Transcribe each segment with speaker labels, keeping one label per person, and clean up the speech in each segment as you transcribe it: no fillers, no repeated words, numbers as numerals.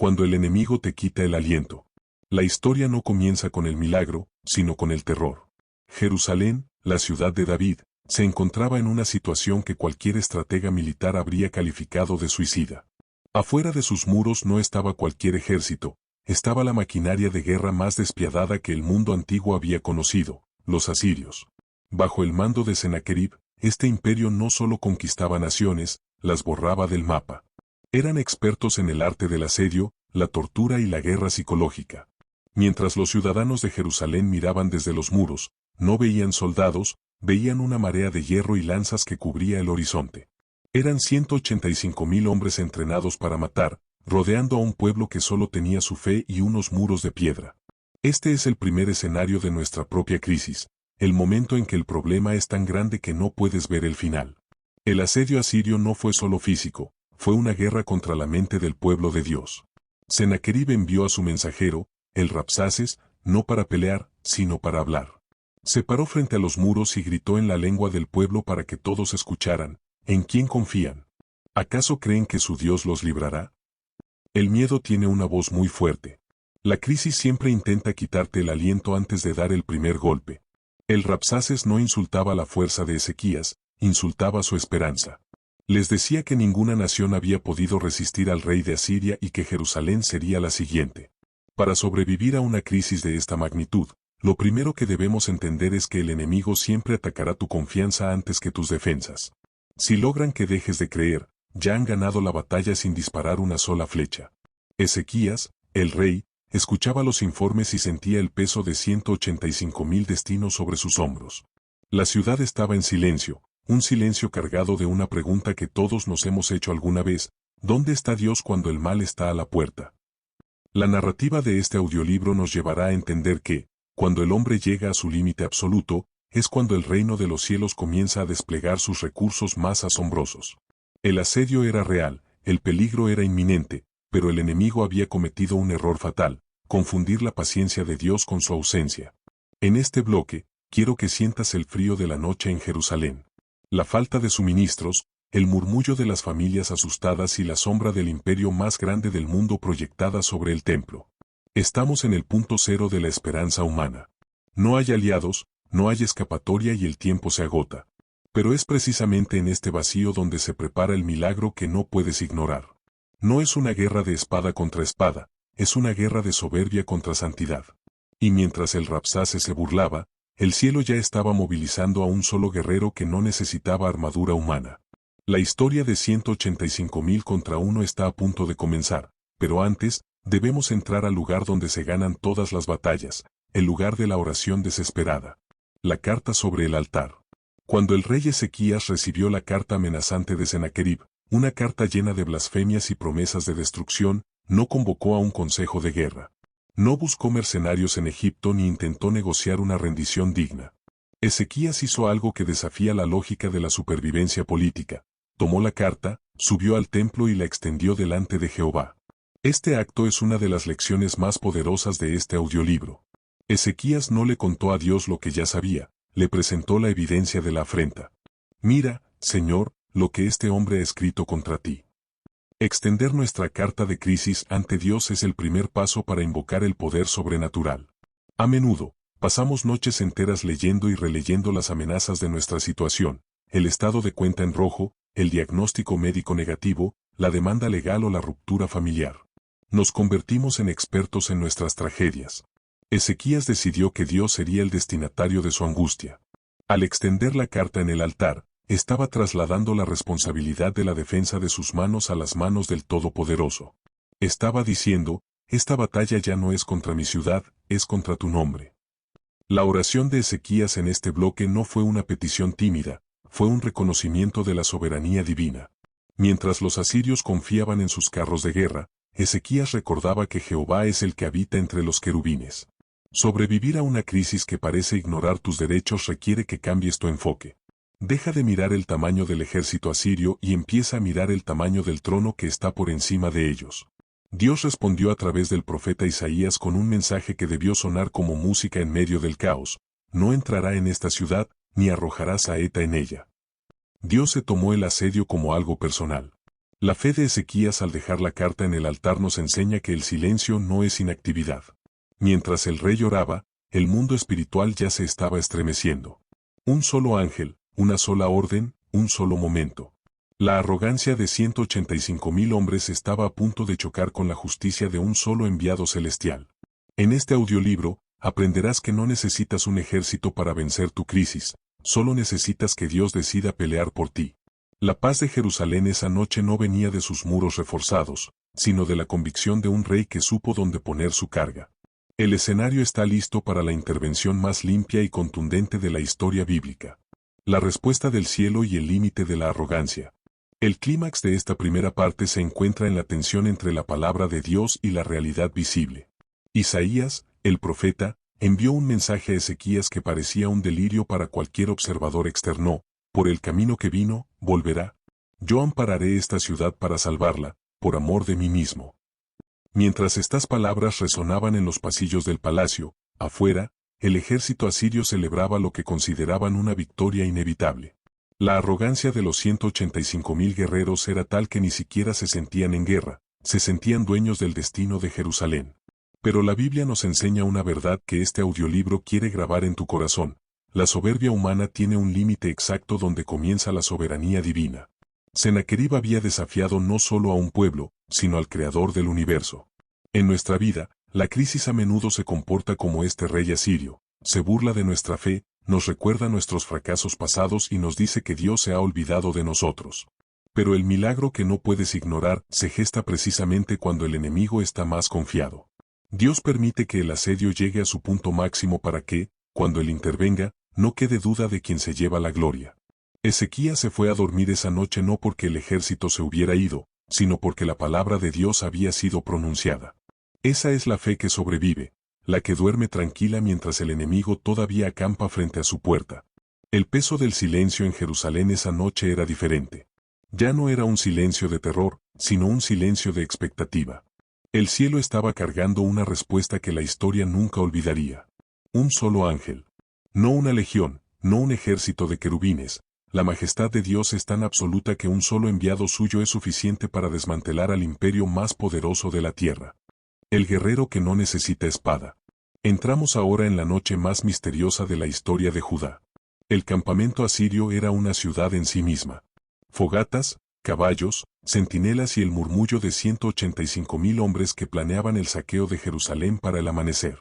Speaker 1: cuando el enemigo te quita el aliento. La historia no comienza con el milagro, sino con el terror. Jerusalén, la ciudad de David, se encontraba en una situación que cualquier estratega militar habría calificado de suicida. Afuera de sus muros no estaba cualquier ejército, estaba la maquinaria de guerra más despiadada que el mundo antiguo había conocido, los asirios. Bajo el mando de Sennacherib, este imperio no solo conquistaba naciones, las borraba del mapa. Eran expertos en el arte del asedio, la tortura y la guerra psicológica. Mientras los ciudadanos de Jerusalén miraban desde los muros, no veían soldados, veían una marea de hierro y lanzas que cubría el horizonte. Eran 185.000 hombres entrenados para matar, rodeando a un pueblo que solo tenía su fe y unos muros de piedra. Este es el primer escenario de nuestra propia crisis, el momento en que el problema es tan grande que no puedes ver el final. El asedio asirio no fue solo físico, fue una guerra contra la mente del pueblo de Dios. Sennacherib envió a su mensajero, el Rabsaces, no para pelear, sino para hablar. Se paró frente a los muros y gritó en la lengua del pueblo para que todos escucharan. ¿En quién confían? ¿Acaso creen que su Dios los librará? El miedo tiene una voz muy fuerte. La crisis siempre intenta quitarte el aliento antes de dar el primer golpe. El Rabsaces no insultaba la fuerza de Ezequías, insultaba su esperanza. Les decía que ninguna nación había podido resistir al rey de Asiria y que Jerusalén sería la siguiente. Para sobrevivir a una crisis de esta magnitud, lo primero que debemos entender es que el enemigo siempre atacará tu confianza antes que tus defensas. Si logran que dejes de creer, ya han ganado la batalla sin disparar una sola flecha. Ezequías, el rey, escuchaba los informes y sentía el peso de 185.000 destinos sobre sus hombros. La ciudad estaba en silencio, un silencio cargado de una pregunta que todos nos hemos hecho alguna vez: ¿dónde está Dios cuando el mal está a la puerta? La narrativa de este audiolibro nos llevará a entender que, cuando el hombre llega a su límite absoluto, es cuando el reino de los cielos comienza a desplegar sus recursos más asombrosos. El asedio era real, el peligro era inminente, pero el enemigo había cometido un error fatal: confundir la paciencia de Dios con su ausencia. En este bloque, quiero que sientas el frío de la noche en Jerusalén. La falta de suministros, el murmullo de las familias asustadas y la sombra del imperio más grande del mundo proyectada sobre el templo. Estamos en el punto cero de la esperanza humana. No hay aliados, no hay escapatoria y el tiempo se agota. Pero es precisamente en este vacío donde se prepara el milagro que no puedes ignorar. No es una guerra de espada contra espada, es una guerra de soberbia contra santidad. Y mientras el Rabsaces se burlaba, el cielo ya estaba movilizando a un solo guerrero que no necesitaba armadura humana. La historia de 185.000 contra uno está a punto de comenzar, pero antes, debemos entrar al lugar donde se ganan todas las batallas, el lugar de la oración desesperada. La carta sobre el altar. Cuando el rey Ezequías recibió la carta amenazante de Sennacherib, una carta llena de blasfemias y promesas de destrucción, no convocó a un consejo de guerra. No buscó mercenarios en Egipto ni intentó negociar una rendición digna. Ezequías hizo algo que desafía la lógica de la supervivencia política. Tomó la carta, subió al templo y la extendió delante de Jehová. Este acto es una de las lecciones más poderosas de este audiolibro. Ezequías no le contó a Dios lo que ya sabía, le presentó la evidencia de la afrenta. Mira, Señor, lo que este hombre ha escrito contra ti. Extender nuestra carta de crisis ante Dios es el primer paso para invocar el poder sobrenatural. A menudo, pasamos noches enteras leyendo y releyendo las amenazas de nuestra situación, el estado de cuenta en rojo, el diagnóstico médico negativo, la demanda legal o la ruptura familiar. Nos convertimos en expertos en nuestras tragedias. Ezequías decidió que Dios sería el destinatario de su angustia. Al extender la carta en el altar, estaba trasladando la responsabilidad de la defensa de sus manos a las manos del Todopoderoso. Estaba diciendo: esta batalla ya no es contra mi ciudad, es contra tu nombre. La oración de Ezequías en este bloque no fue una petición tímida, fue un reconocimiento de la soberanía divina. Mientras los asirios confiaban en sus carros de guerra, Ezequías recordaba que Jehová es el que habita entre los querubines. Sobrevivir a una crisis que parece ignorar tus derechos requiere que cambies tu enfoque. Deja de mirar el tamaño del ejército asirio y empieza a mirar el tamaño del trono que está por encima de ellos. Dios respondió a través del profeta Isaías con un mensaje que debió sonar como música en medio del caos: no entrará en esta ciudad, ni arrojará saeta en ella. Dios se tomó el asedio como algo personal. La fe de Ezequías al dejar la carta en el altar nos enseña que el silencio no es inactividad. Mientras el rey oraba, el mundo espiritual ya se estaba estremeciendo. Un solo ángel, una sola orden, un solo momento. La arrogancia de 185,000 hombres estaba a punto de chocar con la justicia de un solo enviado celestial. En este audiolibro, aprenderás que no necesitas un ejército para vencer tu crisis, solo necesitas que Dios decida pelear por ti. La paz de Jerusalén esa noche no venía de sus muros reforzados, sino de la convicción de un rey que supo dónde poner su carga. El escenario está listo para la intervención más limpia y contundente de la historia bíblica. La respuesta del cielo y el límite de la arrogancia. El clímax de esta primera parte se encuentra en la tensión entre la palabra de Dios y la realidad visible. Isaías, el profeta, envió un mensaje a Ezequías que parecía un delirio para cualquier observador externo. Por el camino que vino, volverá. Yo ampararé esta ciudad para salvarla, por amor de mí mismo. Mientras estas palabras resonaban en los pasillos del palacio, afuera, el ejército asirio celebraba lo que consideraban una victoria inevitable. La arrogancia de los 185,000 guerreros era tal que ni siquiera se sentían en guerra, se sentían dueños del destino de Jerusalén. Pero la Biblia nos enseña una verdad que este audiolibro quiere grabar en tu corazón. La soberbia humana tiene un límite exacto donde comienza la soberanía divina. Sennacherib había desafiado no solo a un pueblo, sino al Creador del universo. En nuestra vida, la crisis a menudo se comporta como este rey asirio, se burla de nuestra fe, nos recuerda nuestros fracasos pasados y nos dice que Dios se ha olvidado de nosotros. Pero el milagro que no puedes ignorar se gesta precisamente cuando el enemigo está más confiado. Dios permite que el asedio llegue a su punto máximo para que, cuando Él intervenga, no quede duda de quien se lleva la gloria. Ezequías se fue a dormir esa noche no porque el ejército se hubiera ido, sino porque la palabra de Dios había sido pronunciada. Esa es la fe que sobrevive, la que duerme tranquila mientras el enemigo todavía acampa frente a su puerta. El peso del silencio en Jerusalén esa noche era diferente. Ya no era un silencio de terror, sino un silencio de expectativa. El cielo estaba cargando una respuesta que la historia nunca olvidaría. Un solo ángel. No una legión, no un ejército de querubines. La majestad de Dios es tan absoluta que un solo enviado suyo es suficiente para desmantelar al imperio más poderoso de la tierra. El guerrero que no necesita espada. Entramos ahora en la noche más misteriosa de la historia de Judá. El campamento asirio era una ciudad en sí misma. Fogatas, caballos, centinelas y el murmullo de 185,000 hombres que planeaban el saqueo de Jerusalén para el amanecer.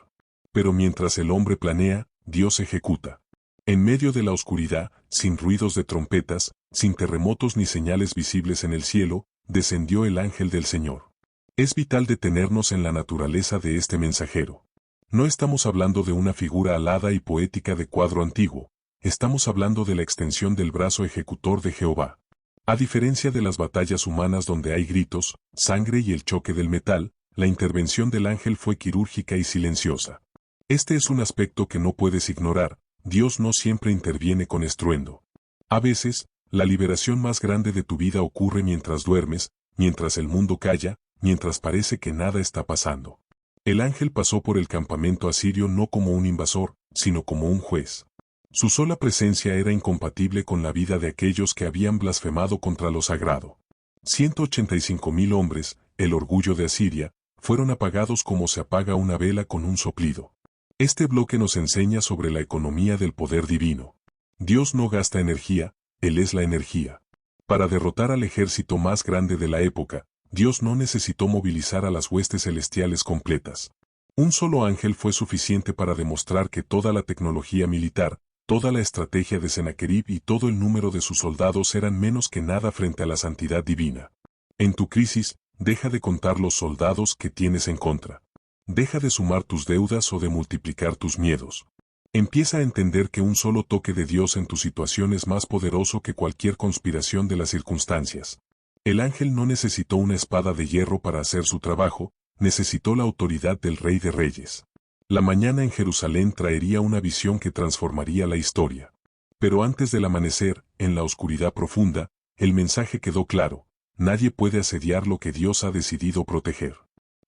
Speaker 1: Pero mientras el hombre planea, Dios ejecuta. En medio de la oscuridad, sin ruidos de trompetas, sin terremotos ni señales visibles en el cielo, descendió el ángel del Señor. Es vital detenernos en la naturaleza de este mensajero. No estamos hablando de una figura alada y poética de cuadro antiguo, estamos hablando de la extensión del brazo ejecutor de Jehová. A diferencia de las batallas humanas donde hay gritos, sangre y el choque del metal, la intervención del ángel fue quirúrgica y silenciosa. Este es un aspecto que no puedes ignorar. Dios no siempre interviene con estruendo. A veces, la liberación más grande de tu vida ocurre mientras duermes, mientras el mundo calla, mientras parece que nada está pasando. El ángel pasó por el campamento asirio no como un invasor, sino como un juez. Su sola presencia era incompatible con la vida de aquellos que habían blasfemado contra lo sagrado. 185,000 hombres, el orgullo de Asiria, fueron apagados como se apaga una vela con un soplido. Este bloque nos enseña sobre la economía del poder divino. Dios no gasta energía, Él es la energía. Para derrotar al ejército más grande de la época, Dios no necesitó movilizar a las huestes celestiales completas. Un solo ángel fue suficiente para demostrar que toda la tecnología militar, toda la estrategia de Sennacherib y todo el número de sus soldados eran menos que nada frente a la santidad divina. En tu crisis, deja de contar los soldados que tienes en contra. Deja de sumar tus deudas o de multiplicar tus miedos. Empieza a entender que un solo toque de Dios en tu situación es más poderoso que cualquier conspiración de las circunstancias. El ángel no necesitó una espada de hierro para hacer su trabajo, necesitó la autoridad del Rey de Reyes. La mañana en Jerusalén traería una visión que transformaría la historia. Pero antes del amanecer, en la oscuridad profunda, el mensaje quedó claro: nadie puede asediar lo que Dios ha decidido proteger.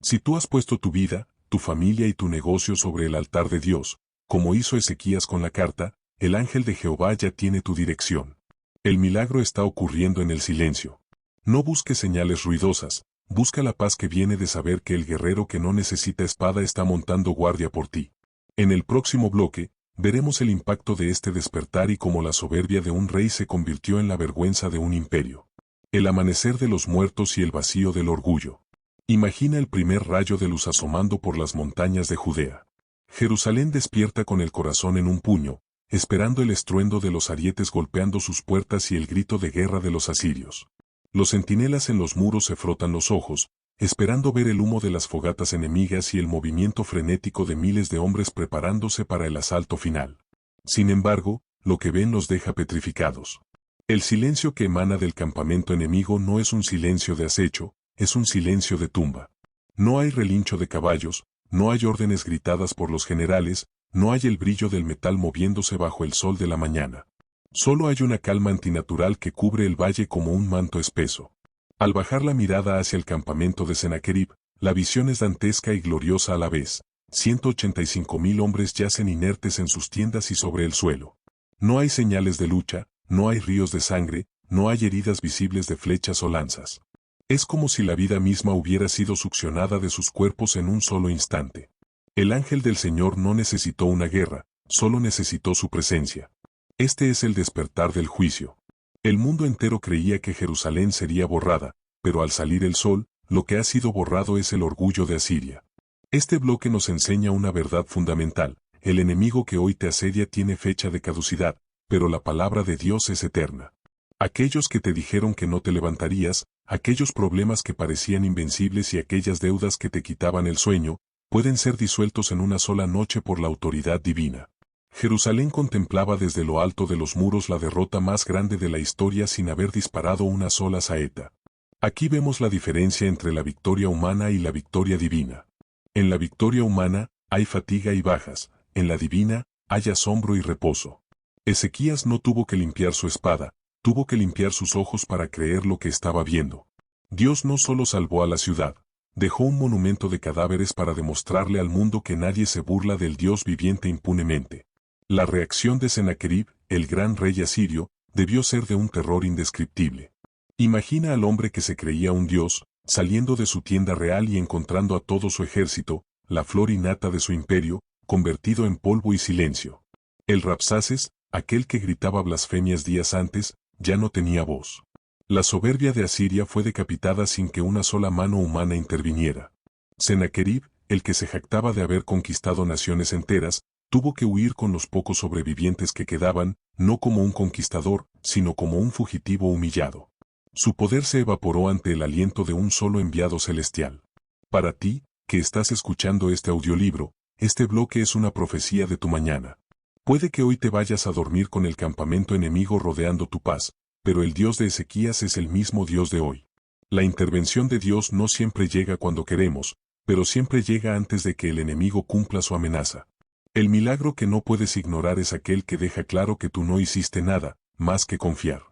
Speaker 1: Si tú has puesto tu vida, tu familia y tu negocio sobre el altar de Dios, como hizo Ezequías con la carta, el ángel de Jehová ya tiene tu dirección. El milagro está ocurriendo en el silencio. No busques señales ruidosas, busca la paz que viene de saber que el guerrero que no necesita espada está montando guardia por ti. En el próximo bloque, veremos el impacto de este despertar y cómo la soberbia de un rey se convirtió en la vergüenza de un imperio. El amanecer de los muertos y el vacío del orgullo. Imagina el primer rayo de luz asomando por las montañas de Judea. Jerusalén despierta con el corazón en un puño, esperando el estruendo de los arietes golpeando sus puertas y el grito de guerra de los asirios. Los centinelas en los muros se frotan los ojos, esperando ver el humo de las fogatas enemigas y el movimiento frenético de miles de hombres preparándose para el asalto final. Sin embargo, lo que ven los deja petrificados. El silencio que emana del campamento enemigo no es un silencio de acecho, es un silencio de tumba. No hay relincho de caballos, no hay órdenes gritadas por los generales, no hay el brillo del metal moviéndose bajo el sol de la mañana. Solo hay una calma antinatural que cubre el valle como un manto espeso. Al bajar la mirada hacia el campamento de Sennacherib, la visión es dantesca y gloriosa a la vez. 185.000 hombres yacen inertes en sus tiendas y sobre el suelo. No hay señales de lucha, no hay ríos de sangre, no hay heridas visibles de flechas o lanzas. Es como si la vida misma hubiera sido succionada de sus cuerpos en un solo instante. El ángel del Señor no necesitó una guerra, solo necesitó su presencia. Este es el despertar del juicio. El mundo entero creía que Jerusalén sería borrada, pero al salir el sol, lo que ha sido borrado es el orgullo de Asiria. Este bloque nos enseña una verdad fundamental: el enemigo que hoy te asedia tiene fecha de caducidad, pero la palabra de Dios es eterna. Aquellos que te dijeron que no te levantarías, aquellos problemas que parecían invencibles y aquellas deudas que te quitaban el sueño, pueden ser disueltos en una sola noche por la autoridad divina. Jerusalén contemplaba desde lo alto de los muros la derrota más grande de la historia sin haber disparado una sola saeta. Aquí vemos la diferencia entre la victoria humana y la victoria divina. En la victoria humana, hay fatiga y bajas, en la divina, hay asombro y reposo. Ezequías no tuvo que limpiar su espada, tuvo que limpiar sus ojos para creer lo que estaba viendo. Dios no solo salvó a la ciudad, dejó un monumento de cadáveres para demostrarle al mundo que nadie se burla del Dios viviente impunemente. La reacción de Sennacherib, el gran rey asirio, debió ser de un terror indescriptible. Imagina al hombre que se creía un dios, saliendo de su tienda real y encontrando a todo su ejército, la flor y nata de su imperio, convertido en polvo y silencio. El Rabsaces, aquel que gritaba blasfemias días antes, ya no tenía voz. La soberbia de Asiria fue decapitada sin que una sola mano humana interviniera. Sennacherib, el que se jactaba de haber conquistado naciones enteras, tuvo que huir con los pocos sobrevivientes que quedaban, no como un conquistador, sino como un fugitivo humillado. Su poder se evaporó ante el aliento de un solo enviado celestial. Para ti, que estás escuchando este audiolibro, este bloque es una profecía de tu mañana. Puede que hoy te vayas a dormir con el campamento enemigo rodeando tu paz, pero el Dios de Ezequías es el mismo Dios de hoy. La intervención de Dios no siempre llega cuando queremos, pero siempre llega antes de que el enemigo cumpla su amenaza. El milagro que no puedes ignorar es aquel que deja claro que tú no hiciste nada, más que confiar.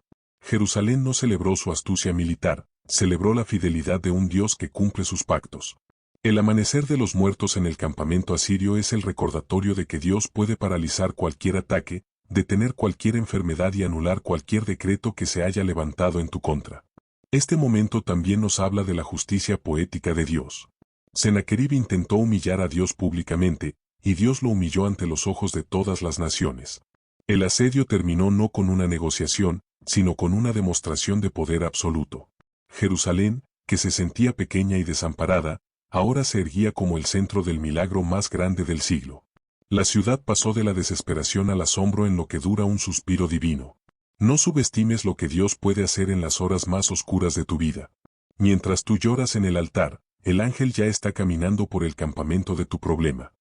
Speaker 1: Jerusalén no celebró su astucia militar, celebró la fidelidad de un Dios que cumple sus pactos. El amanecer de los muertos en el campamento asirio es el recordatorio de que Dios puede paralizar cualquier ataque, detener cualquier enfermedad y anular cualquier decreto que se haya levantado en tu contra. Este momento también nos habla de la justicia poética de Dios. Sennacherib intentó humillar a Dios públicamente, y Dios lo humilló ante los ojos de todas las naciones. El asedio terminó no con una negociación, sino con una demostración de poder absoluto. Jerusalén, que se sentía pequeña y desamparada, ahora se erguía como el centro del milagro más grande del siglo. La ciudad pasó de la desesperación al asombro en lo que dura un suspiro divino. No subestimes lo que Dios puede hacer en las horas más oscuras de tu vida. Mientras tú lloras en el altar, el ángel ya está caminando por el campamento de tu problema.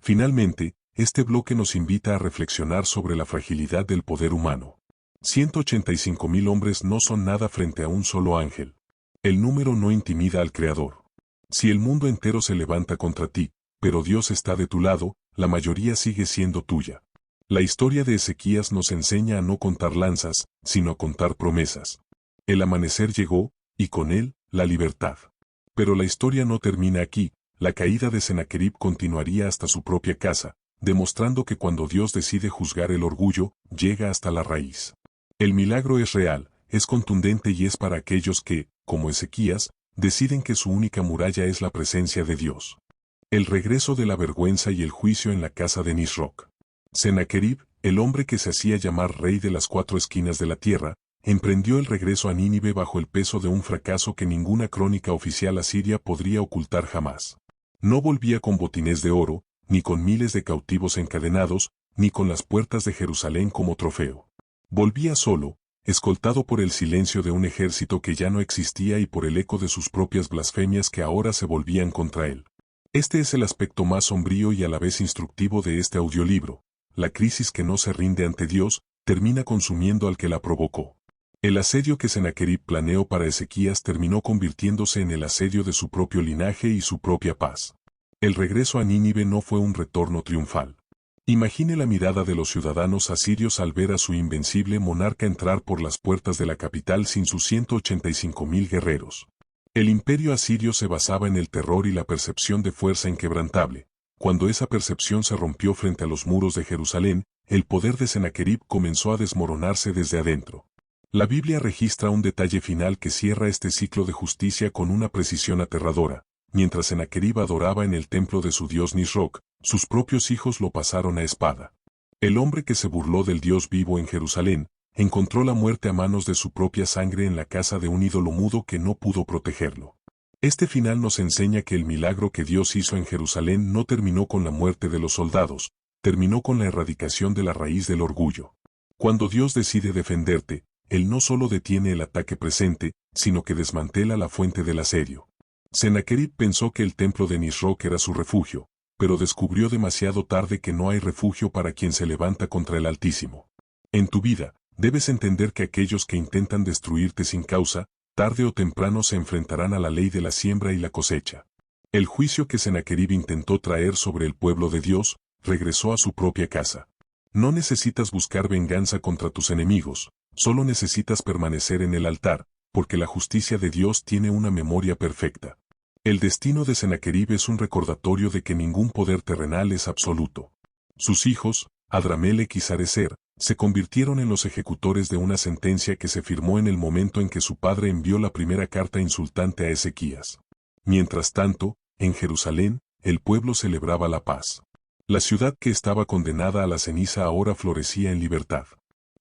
Speaker 1: Finalmente, este bloque nos invita a reflexionar sobre la fragilidad del poder humano. 185.000 hombres no son nada frente a un solo ángel. El número no intimida al Creador. Si el mundo entero se levanta contra ti, pero Dios está de tu lado, la mayoría sigue siendo tuya. La historia de Ezequías nos enseña a no contar lanzas, sino a contar promesas. El amanecer llegó, y con él, la libertad. Pero la historia no termina aquí. La caída de Sennacherib continuaría hasta su propia casa, demostrando que cuando Dios decide juzgar el orgullo, llega hasta la raíz. El milagro es real, es contundente y es para aquellos que, como Ezequías, deciden que su única muralla es la presencia de Dios. El regreso de la vergüenza y el juicio en la casa de Nisroc. Sennacherib, el hombre que se hacía llamar rey de las 4 esquinas de la tierra, emprendió el regreso a Nínive bajo el peso de un fracaso que ninguna crónica oficial asiria podría ocultar jamás. No volvía con botines de oro, ni con miles de cautivos encadenados, ni con las puertas de Jerusalén como trofeo. Volvía solo, escoltado por el silencio de un ejército que ya no existía y por el eco de sus propias blasfemias que ahora se volvían contra él. Este es el aspecto más sombrío y a la vez instructivo de este audiolibro. La crisis que no se rinde ante Dios, termina consumiendo al que la provocó. El asedio que Sennacherib planeó para Ezequías terminó convirtiéndose en el asedio de su propio linaje y su propia paz. El regreso a Nínive no fue un retorno triunfal. Imagine la mirada de los ciudadanos asirios al ver a su invencible monarca entrar por las puertas de la capital sin sus 185.000 guerreros. El imperio asirio se basaba en el terror y la percepción de fuerza inquebrantable. Cuando esa percepción se rompió frente a los muros de Jerusalén, el poder de Sennacherib comenzó a desmoronarse desde adentro. La Biblia registra un detalle final que cierra este ciclo de justicia con una precisión aterradora. Mientras Sennacherib adoraba en el templo de su dios Nisroc, sus propios hijos lo pasaron a espada. El hombre que se burló del Dios vivo en Jerusalén, encontró la muerte a manos de su propia sangre en la casa de un ídolo mudo que no pudo protegerlo. Este final nos enseña que el milagro que Dios hizo en Jerusalén no terminó con la muerte de los soldados, terminó con la erradicación de la raíz del orgullo. Cuando Dios decide defenderte, Él no solo detiene el ataque presente, sino que desmantela la fuente del asedio. Sennacherib pensó que el templo de Nisroc era su refugio, pero descubrió demasiado tarde que no hay refugio para quien se levanta contra el Altísimo. En tu vida, debes entender que aquellos que intentan destruirte sin causa, tarde o temprano se enfrentarán a la ley de la siembra y la cosecha. El juicio que Sennacherib intentó traer sobre el pueblo de Dios, regresó a su propia casa. No necesitas buscar venganza contra tus enemigos, solo necesitas permanecer en el altar, porque la justicia de Dios tiene una memoria perfecta. El destino de Sennacherib es un recordatorio de que ningún poder terrenal es absoluto. Sus hijos, Adramelech y Sarecer, se convirtieron en los ejecutores de una sentencia que se firmó en el momento en que su padre envió la primera carta insultante a Ezequías. Mientras tanto, en Jerusalén, el pueblo celebraba la paz. La ciudad que estaba condenada a la ceniza ahora florecía en libertad.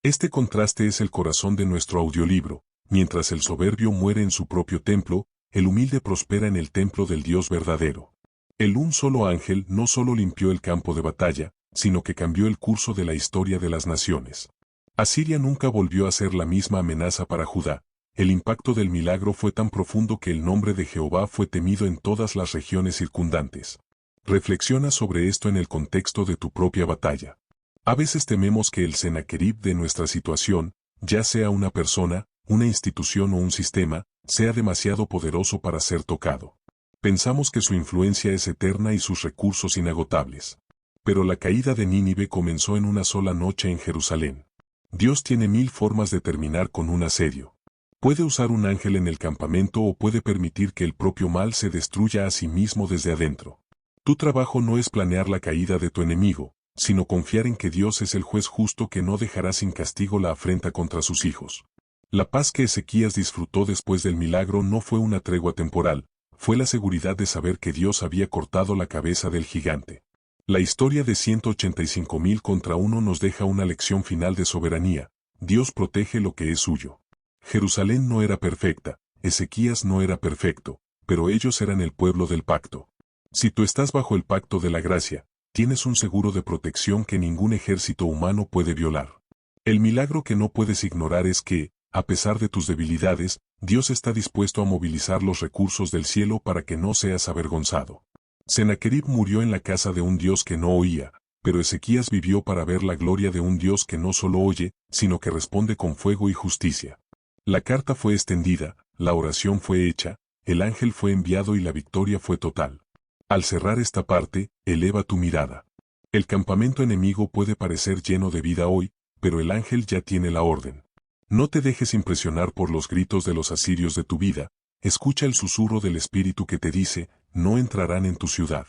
Speaker 1: Este contraste es el corazón de nuestro audiolibro. Mientras el soberbio muere en su propio templo, el humilde prospera en el templo del Dios verdadero. Un solo ángel no solo limpió el campo de batalla, sino que cambió el curso de la historia de las naciones. Asiria nunca volvió a ser la misma amenaza para Judá. El impacto del milagro fue tan profundo que el nombre de Jehová fue temido en todas las regiones circundantes. Reflexiona sobre esto en el contexto de tu propia batalla. A veces tememos que el Sennacherib de nuestra situación, ya sea una persona, una institución o un sistema, sea demasiado poderoso para ser tocado. Pensamos que su influencia es eterna y sus recursos inagotables. Pero la caída de Nínive comenzó en una sola noche en Jerusalén. Dios tiene 1000 formas de terminar con un asedio. Puede usar un ángel en el campamento o puede permitir que el propio mal se destruya a sí mismo desde adentro. Tu trabajo no es planear la caída de tu enemigo, sino confiar en que Dios es el juez justo que no dejará sin castigo la afrenta contra sus hijos. La paz que Ezequías disfrutó después del milagro no fue una tregua temporal, fue la seguridad de saber que Dios había cortado la cabeza del gigante. La historia de 185.000 contra 1 nos deja una lección final de soberanía. Dios protege lo que es suyo. Jerusalén no era perfecta, Ezequías no era perfecto, pero ellos eran el pueblo del pacto. Si tú estás bajo el pacto de la gracia, tienes un seguro de protección que ningún ejército humano puede violar. El milagro que no puedes ignorar es que, a pesar de tus debilidades, Dios está dispuesto a movilizar los recursos del cielo para que no seas avergonzado. Sennacherib murió en la casa de un Dios que no oía, pero Ezequías vivió para ver la gloria de un Dios que no solo oye, sino que responde con fuego y justicia. La carta fue extendida, la oración fue hecha, el ángel fue enviado y la victoria fue total. Al cerrar esta parte, eleva tu mirada. El campamento enemigo puede parecer lleno de vida hoy, pero el ángel ya tiene la orden. No te dejes impresionar por los gritos de los asirios de tu vida, escucha el susurro del Espíritu que te dice, no entrarán en tu ciudad.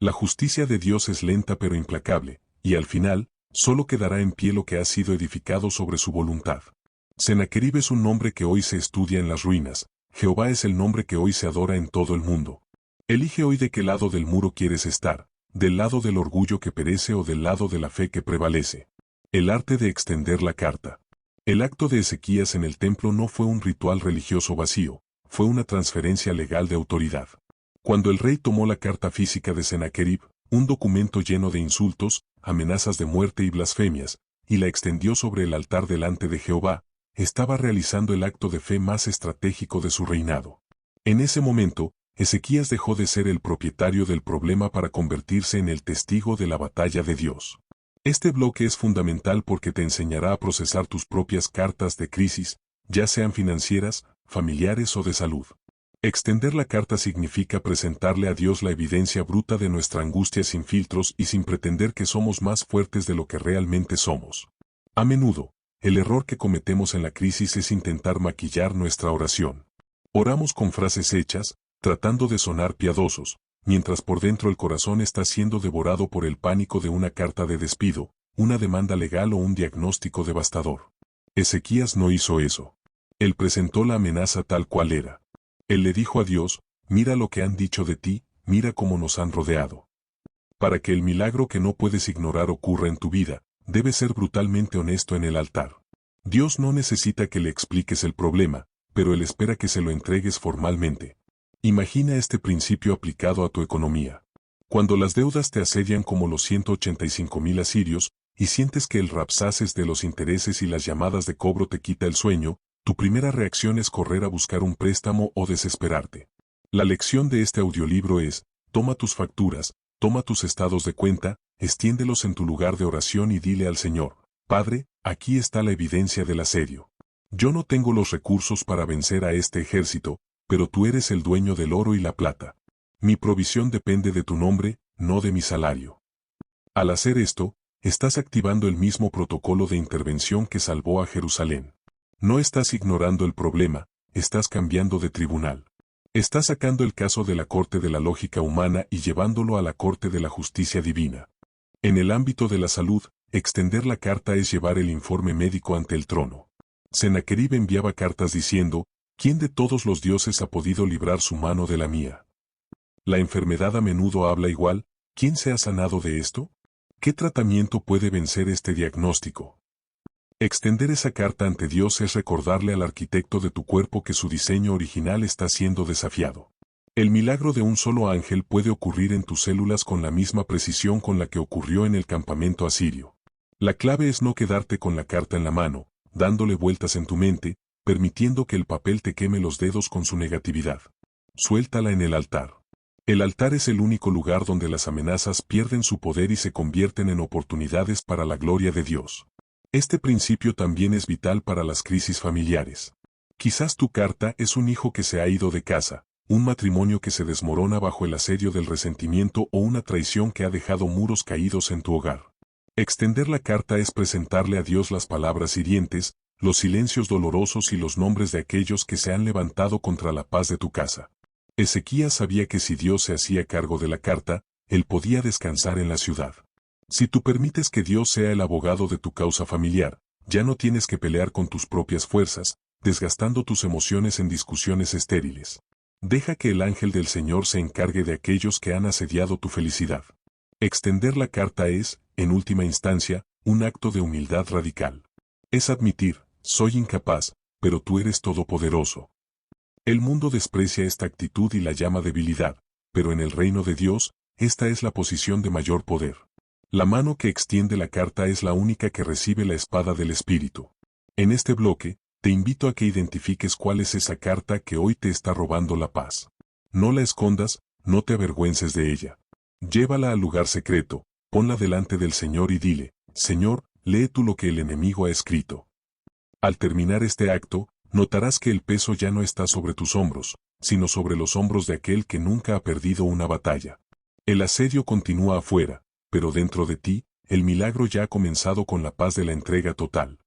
Speaker 1: La justicia de Dios es lenta pero implacable, y al final, solo quedará en pie lo que ha sido edificado sobre su voluntad. Sennacherib es un nombre que hoy se estudia en las ruinas. Jehová es el nombre que hoy se adora en todo el mundo. Elige hoy de qué lado del muro quieres estar, del lado del orgullo que perece o del lado de la fe que prevalece. El arte de extender la carta. El acto de Ezequías en el templo no fue un ritual religioso vacío, fue una transferencia legal de autoridad. Cuando el rey tomó la carta física de Sennacherib, un documento lleno de insultos, amenazas de muerte y blasfemias, y la extendió sobre el altar delante de Jehová, estaba realizando el acto de fe más estratégico de su reinado. En ese momento, Ezequías dejó de ser el propietario del problema para convertirse en el testigo de la batalla de Dios. Este bloque es fundamental porque te enseñará a procesar tus propias cartas de crisis, ya sean financieras, familiares o de salud. Extender la carta significa presentarle a Dios la evidencia bruta de nuestra angustia sin filtros y sin pretender que somos más fuertes de lo que realmente somos. A menudo, el error que cometemos en la crisis es intentar maquillar nuestra oración. Oramos con frases hechas, tratando de sonar piadosos, mientras por dentro el corazón está siendo devorado por el pánico de una carta de despido, una demanda legal o un diagnóstico devastador. Ezequías no hizo eso. Él presentó la amenaza tal cual era. Él le dijo a Dios, mira lo que han dicho de ti, mira cómo nos han rodeado. Para que el milagro que no puedes ignorar ocurra en tu vida, debes ser brutalmente honesto en el altar. Dios no necesita que le expliques el problema, pero Él espera que se lo entregues formalmente. Imagina este principio aplicado a tu economía. Cuando las deudas te asedian como los 185,000 asirios, y sientes que el Rabsaces de los intereses y las llamadas de cobro te quita el sueño, tu primera reacción es correr a buscar un préstamo o desesperarte. La lección de este audiolibro es, toma tus facturas, toma tus estados de cuenta, extiéndelos en tu lugar de oración y dile al Señor, Padre, aquí está la evidencia del asedio. Yo no tengo los recursos para vencer a este ejército, pero tú eres el dueño del oro y la plata. Mi provisión depende de tu nombre, no de mi salario. Al hacer esto, estás activando el mismo protocolo de intervención que salvó a Jerusalén. No estás ignorando el problema, estás cambiando de tribunal. Estás sacando el caso de la corte de la lógica humana y llevándolo a la corte de la justicia divina. En el ámbito de la salud, extender la carta es llevar el informe médico ante el trono. Sennacherib enviaba cartas diciendo, ¿quién de todos los dioses ha podido librar su mano de la mía? La enfermedad a menudo habla igual, ¿quién se ha sanado de esto? ¿Qué tratamiento puede vencer este diagnóstico? Extender esa carta ante Dios es recordarle al arquitecto de tu cuerpo que su diseño original está siendo desafiado. El milagro de un solo ángel puede ocurrir en tus células con la misma precisión con la que ocurrió en el campamento asirio. La clave es no quedarte con la carta en la mano, dándole vueltas en tu mente, permitiendo que el papel te queme los dedos con su negatividad. Suéltala en el altar. El altar es el único lugar donde las amenazas pierden su poder y se convierten en oportunidades para la gloria de Dios. Este principio también es vital para las crisis familiares. Quizás tu carta es un hijo que se ha ido de casa, un matrimonio que se desmorona bajo el asedio del resentimiento o una traición que ha dejado muros caídos en tu hogar. Extender la carta es presentarle a Dios las palabras hirientes, los silencios dolorosos y los nombres de aquellos que se han levantado contra la paz de tu casa. Ezequías sabía que si Dios se hacía cargo de la carta, él podía descansar en la ciudad. Si tú permites que Dios sea el abogado de tu causa familiar, ya no tienes que pelear con tus propias fuerzas, desgastando tus emociones en discusiones estériles. Deja que el ángel del Señor se encargue de aquellos que han asediado tu felicidad. Extender la carta es, en última instancia, un acto de humildad radical. Es admitir, soy incapaz, pero tú eres todopoderoso. El mundo desprecia esta actitud y la llama debilidad, pero en el reino de Dios, esta es la posición de mayor poder. La mano que extiende la carta es la única que recibe la espada del Espíritu. En este bloque, te invito a que identifiques cuál es esa carta que hoy te está robando la paz. No la escondas, no te avergüences de ella. Llévala al lugar secreto, ponla delante del Señor y dile, Señor, lee tú lo que el enemigo ha escrito. Al terminar este acto, notarás que el peso ya no está sobre tus hombros, sino sobre los hombros de aquel que nunca ha perdido una batalla. El asedio continúa afuera, pero dentro de ti, el milagro ya ha comenzado con la paz de la entrega total.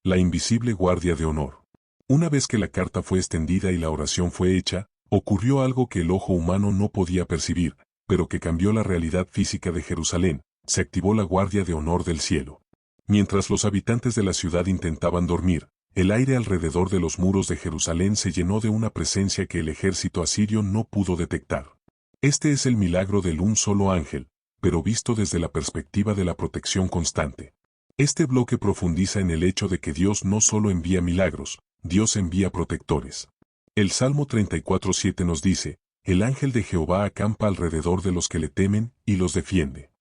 Speaker 1: La invisible guardia de honor. Una vez que la carta fue extendida y la oración fue hecha, ocurrió algo que el ojo humano no podía percibir, pero que cambió la realidad física de Jerusalén. Se activó la guardia de honor del cielo. Mientras los habitantes de la ciudad intentaban dormir, el aire alrededor de los muros de Jerusalén se llenó de una presencia que el ejército asirio no pudo detectar. Este es el milagro del un solo ángel, pero visto desde la perspectiva de la protección constante. Este bloque profundiza en el hecho de que Dios no solo envía milagros, Dios envía protectores. El Salmo 34:7 nos dice, el ángel de Jehová acampa alrededor de los que le temen y los defiende.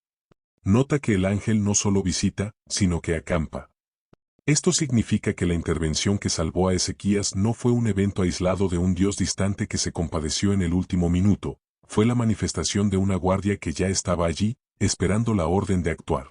Speaker 1: Nota que el ángel no solo visita, sino que acampa. Esto significa que la intervención que salvó a Ezequías no fue un evento aislado de un Dios distante que se compadeció en el último minuto, fue la manifestación de una guardia que ya estaba allí, esperando la orden de actuar.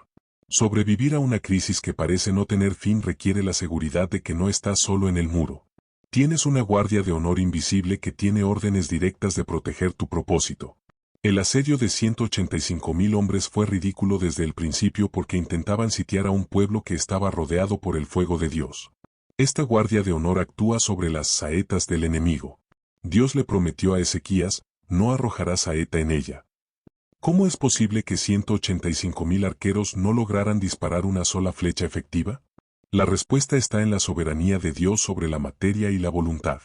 Speaker 1: Sobrevivir a una crisis que parece no tener fin requiere la seguridad de que no estás solo en el muro. Tienes una guardia de honor invisible que tiene órdenes directas de proteger tu propósito. El asedio de 185,000 hombres fue ridículo desde el principio porque intentaban sitiar a un pueblo que estaba rodeado por el fuego de Dios. Esta guardia de honor actúa sobre las saetas del enemigo. Dios le prometió a Ezequías, no arrojarás saeta en ella. ¿Cómo es posible que 185,000 arqueros no lograran disparar una sola flecha efectiva? La respuesta está en la soberanía de Dios sobre la materia y la voluntad.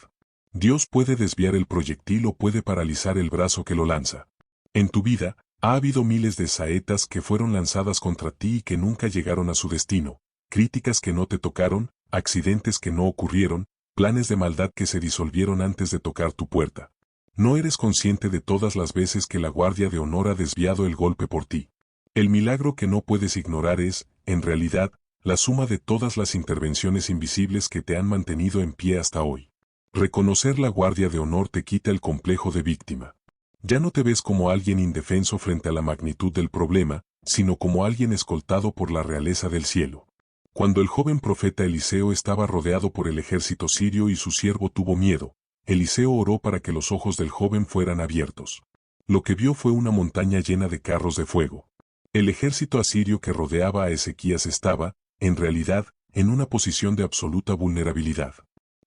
Speaker 1: Dios puede desviar el proyectil o puede paralizar el brazo que lo lanza. En tu vida, ha habido miles de saetas que fueron lanzadas contra ti y que nunca llegaron a su destino, críticas que no te tocaron, accidentes que no ocurrieron, planes de maldad que se disolvieron antes de tocar tu puerta. No eres consciente de todas las veces que la guardia de honor ha desviado el golpe por ti. El milagro que no puedes ignorar es, en realidad, la suma de todas las intervenciones invisibles que te han mantenido en pie hasta hoy. Reconocer la guardia de honor te quita el complejo de víctima. Ya no te ves como alguien indefenso frente a la magnitud del problema, sino como alguien escoltado por la realeza del cielo. Cuando el joven profeta Eliseo estaba rodeado por el ejército sirio y su siervo tuvo miedo, Eliseo oró para que los ojos del joven fueran abiertos. Lo que vio fue una montaña llena de carros de fuego. El ejército asirio que rodeaba a Ezequías estaba, en realidad, en una posición de absoluta vulnerabilidad.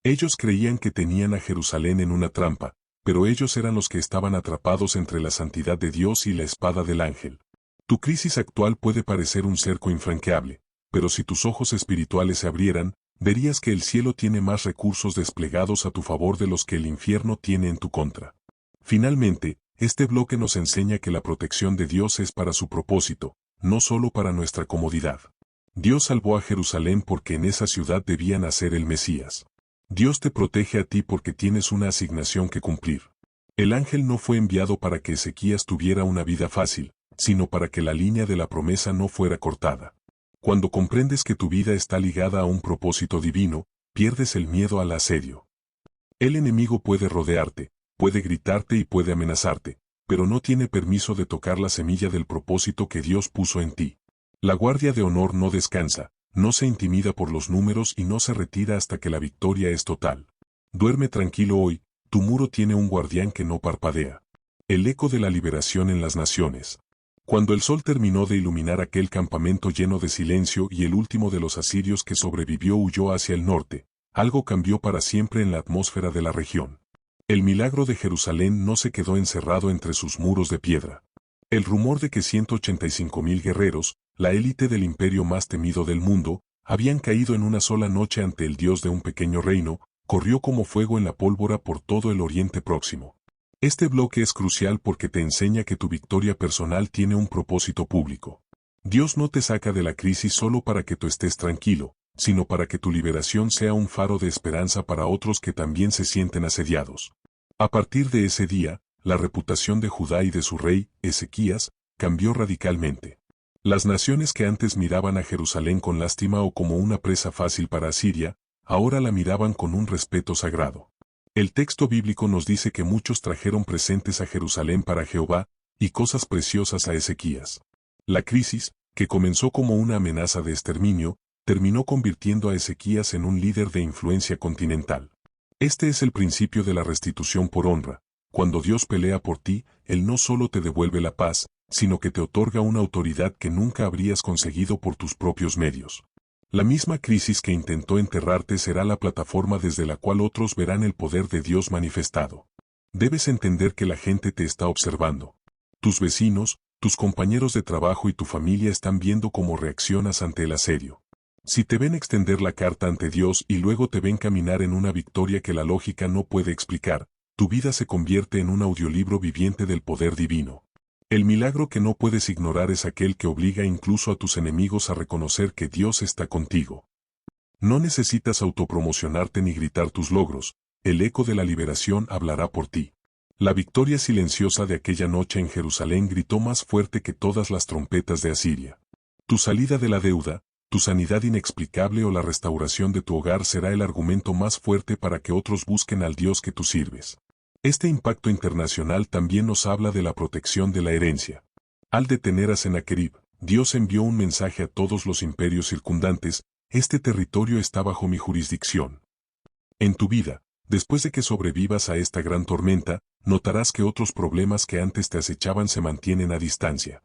Speaker 1: Ellos creían que tenían a Jerusalén en una trampa, pero ellos eran los que estaban atrapados entre la santidad de Dios y la espada del ángel. Tu crisis actual puede parecer un cerco infranqueable, pero si tus ojos espirituales se abrieran, verías que el cielo tiene más recursos desplegados a tu favor de los que el infierno tiene en tu contra. Finalmente, este bloque nos enseña que la protección de Dios es para su propósito, no solo para nuestra comodidad. Dios salvó a Jerusalén porque en esa ciudad debía nacer el Mesías. Dios te protege a ti porque tienes una asignación que cumplir. El ángel no fue enviado para que Ezequías tuviera una vida fácil, sino para que la línea de la promesa no fuera cortada. Cuando comprendes que tu vida está ligada a un propósito divino, pierdes el miedo al asedio. El enemigo puede rodearte, puede gritarte y puede amenazarte, pero no tiene permiso de tocar la semilla del propósito que Dios puso en ti. La guardia de honor no descansa, no se intimida por los números y no se retira hasta que la victoria es total. Duerme tranquilo hoy, tu muro tiene un guardián que no parpadea. El eco de la liberación en las naciones. Cuando el sol terminó de iluminar aquel campamento lleno de silencio y el último de los asirios que sobrevivió huyó hacia el norte, algo cambió para siempre en la atmósfera de la región. El milagro de Jerusalén no se quedó encerrado entre sus muros de piedra. El rumor de que 185,000 guerreros, la élite del imperio más temido del mundo, habían caído en una sola noche ante el Dios de un pequeño reino, corrió como fuego en la pólvora por todo el Oriente Próximo. Este bloque es crucial porque te enseña que tu victoria personal tiene un propósito público. Dios no te saca de la crisis solo para que tú estés tranquilo, sino para que tu liberación sea un faro de esperanza para otros que también se sienten asediados. A partir de ese día, la reputación de Judá y de su rey, Ezequías, cambió radicalmente. Las naciones que antes miraban a Jerusalén con lástima o como una presa fácil para Asiria, ahora la miraban con un respeto sagrado. El texto bíblico nos dice que muchos trajeron presentes a Jerusalén para Jehová, y cosas preciosas a Ezequías. La crisis, que comenzó como una amenaza de exterminio, terminó convirtiendo a Ezequías en un líder de influencia continental. Este es el principio de la restitución por honra. Cuando Dios pelea por ti, Él no solo te devuelve la paz, sino que te otorga una autoridad que nunca habrías conseguido por tus propios medios. La misma crisis que intentó enterrarte será la plataforma desde la cual otros verán el poder de Dios manifestado. Debes entender que la gente te está observando. Tus vecinos, tus compañeros de trabajo y tu familia están viendo cómo reaccionas ante el asedio. Si te ven extender la carta ante Dios y luego te ven caminar en una victoria que la lógica no puede explicar, tu vida se convierte en un audiolibro viviente del poder divino. El milagro que no puedes ignorar es aquel que obliga incluso a tus enemigos a reconocer que Dios está contigo. No necesitas autopromocionarte ni gritar tus logros, el eco de la liberación hablará por ti. La victoria silenciosa de aquella noche en Jerusalén gritó más fuerte que todas las trompetas de Asiria. Tu salida de la deuda, tu sanidad inexplicable o la restauración de tu hogar será el argumento más fuerte para que otros busquen al Dios que tú sirves. Este impacto internacional también nos habla de la protección de la herencia. Al detener a Sennacherib, Dios envió un mensaje a todos los imperios circundantes: este territorio está bajo mi jurisdicción. En tu vida, después de que sobrevivas a esta gran tormenta, notarás que otros problemas que antes te acechaban se mantienen a distancia.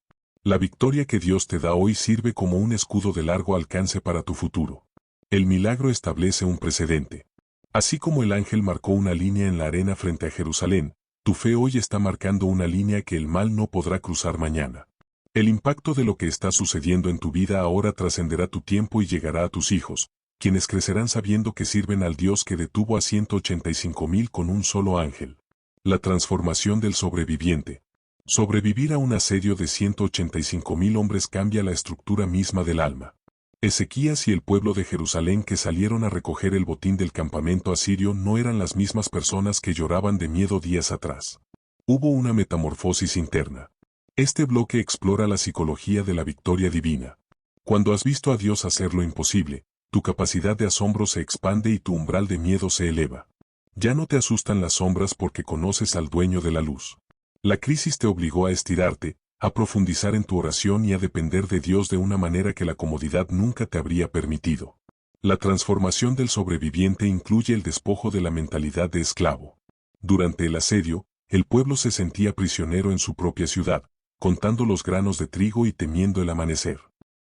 Speaker 1: La victoria que Dios te da hoy sirve como un escudo de largo alcance para tu futuro. El milagro establece un precedente. Así como el ángel marcó una línea en la arena frente a Jerusalén, tu fe hoy está marcando una línea que el mal no podrá cruzar mañana. El impacto de lo que está sucediendo en tu vida ahora trascenderá tu tiempo y llegará a tus hijos, quienes crecerán sabiendo que sirven al Dios que detuvo a 185,000 con un solo ángel. La transformación del sobreviviente. Sobrevivir a un asedio de 185,000 hombres cambia la estructura misma del alma. Ezequías y el pueblo de Jerusalén que salieron a recoger el botín del campamento asirio no eran las mismas personas que lloraban de miedo días atrás. Hubo una metamorfosis interna. Este bloque explora la psicología de la victoria divina. Cuando has visto a Dios hacer lo imposible, tu capacidad de asombro se expande y tu umbral de miedo se eleva. Ya no te asustan las sombras porque conoces al dueño de la luz. La crisis te obligó a estirarte, a profundizar en tu oración y a depender de Dios de una manera que la comodidad nunca te habría permitido. La transformación del sobreviviente incluye el despojo de la mentalidad de esclavo. Durante el asedio, el pueblo se sentía prisionero en su propia ciudad, contando los granos de trigo y temiendo el amanecer.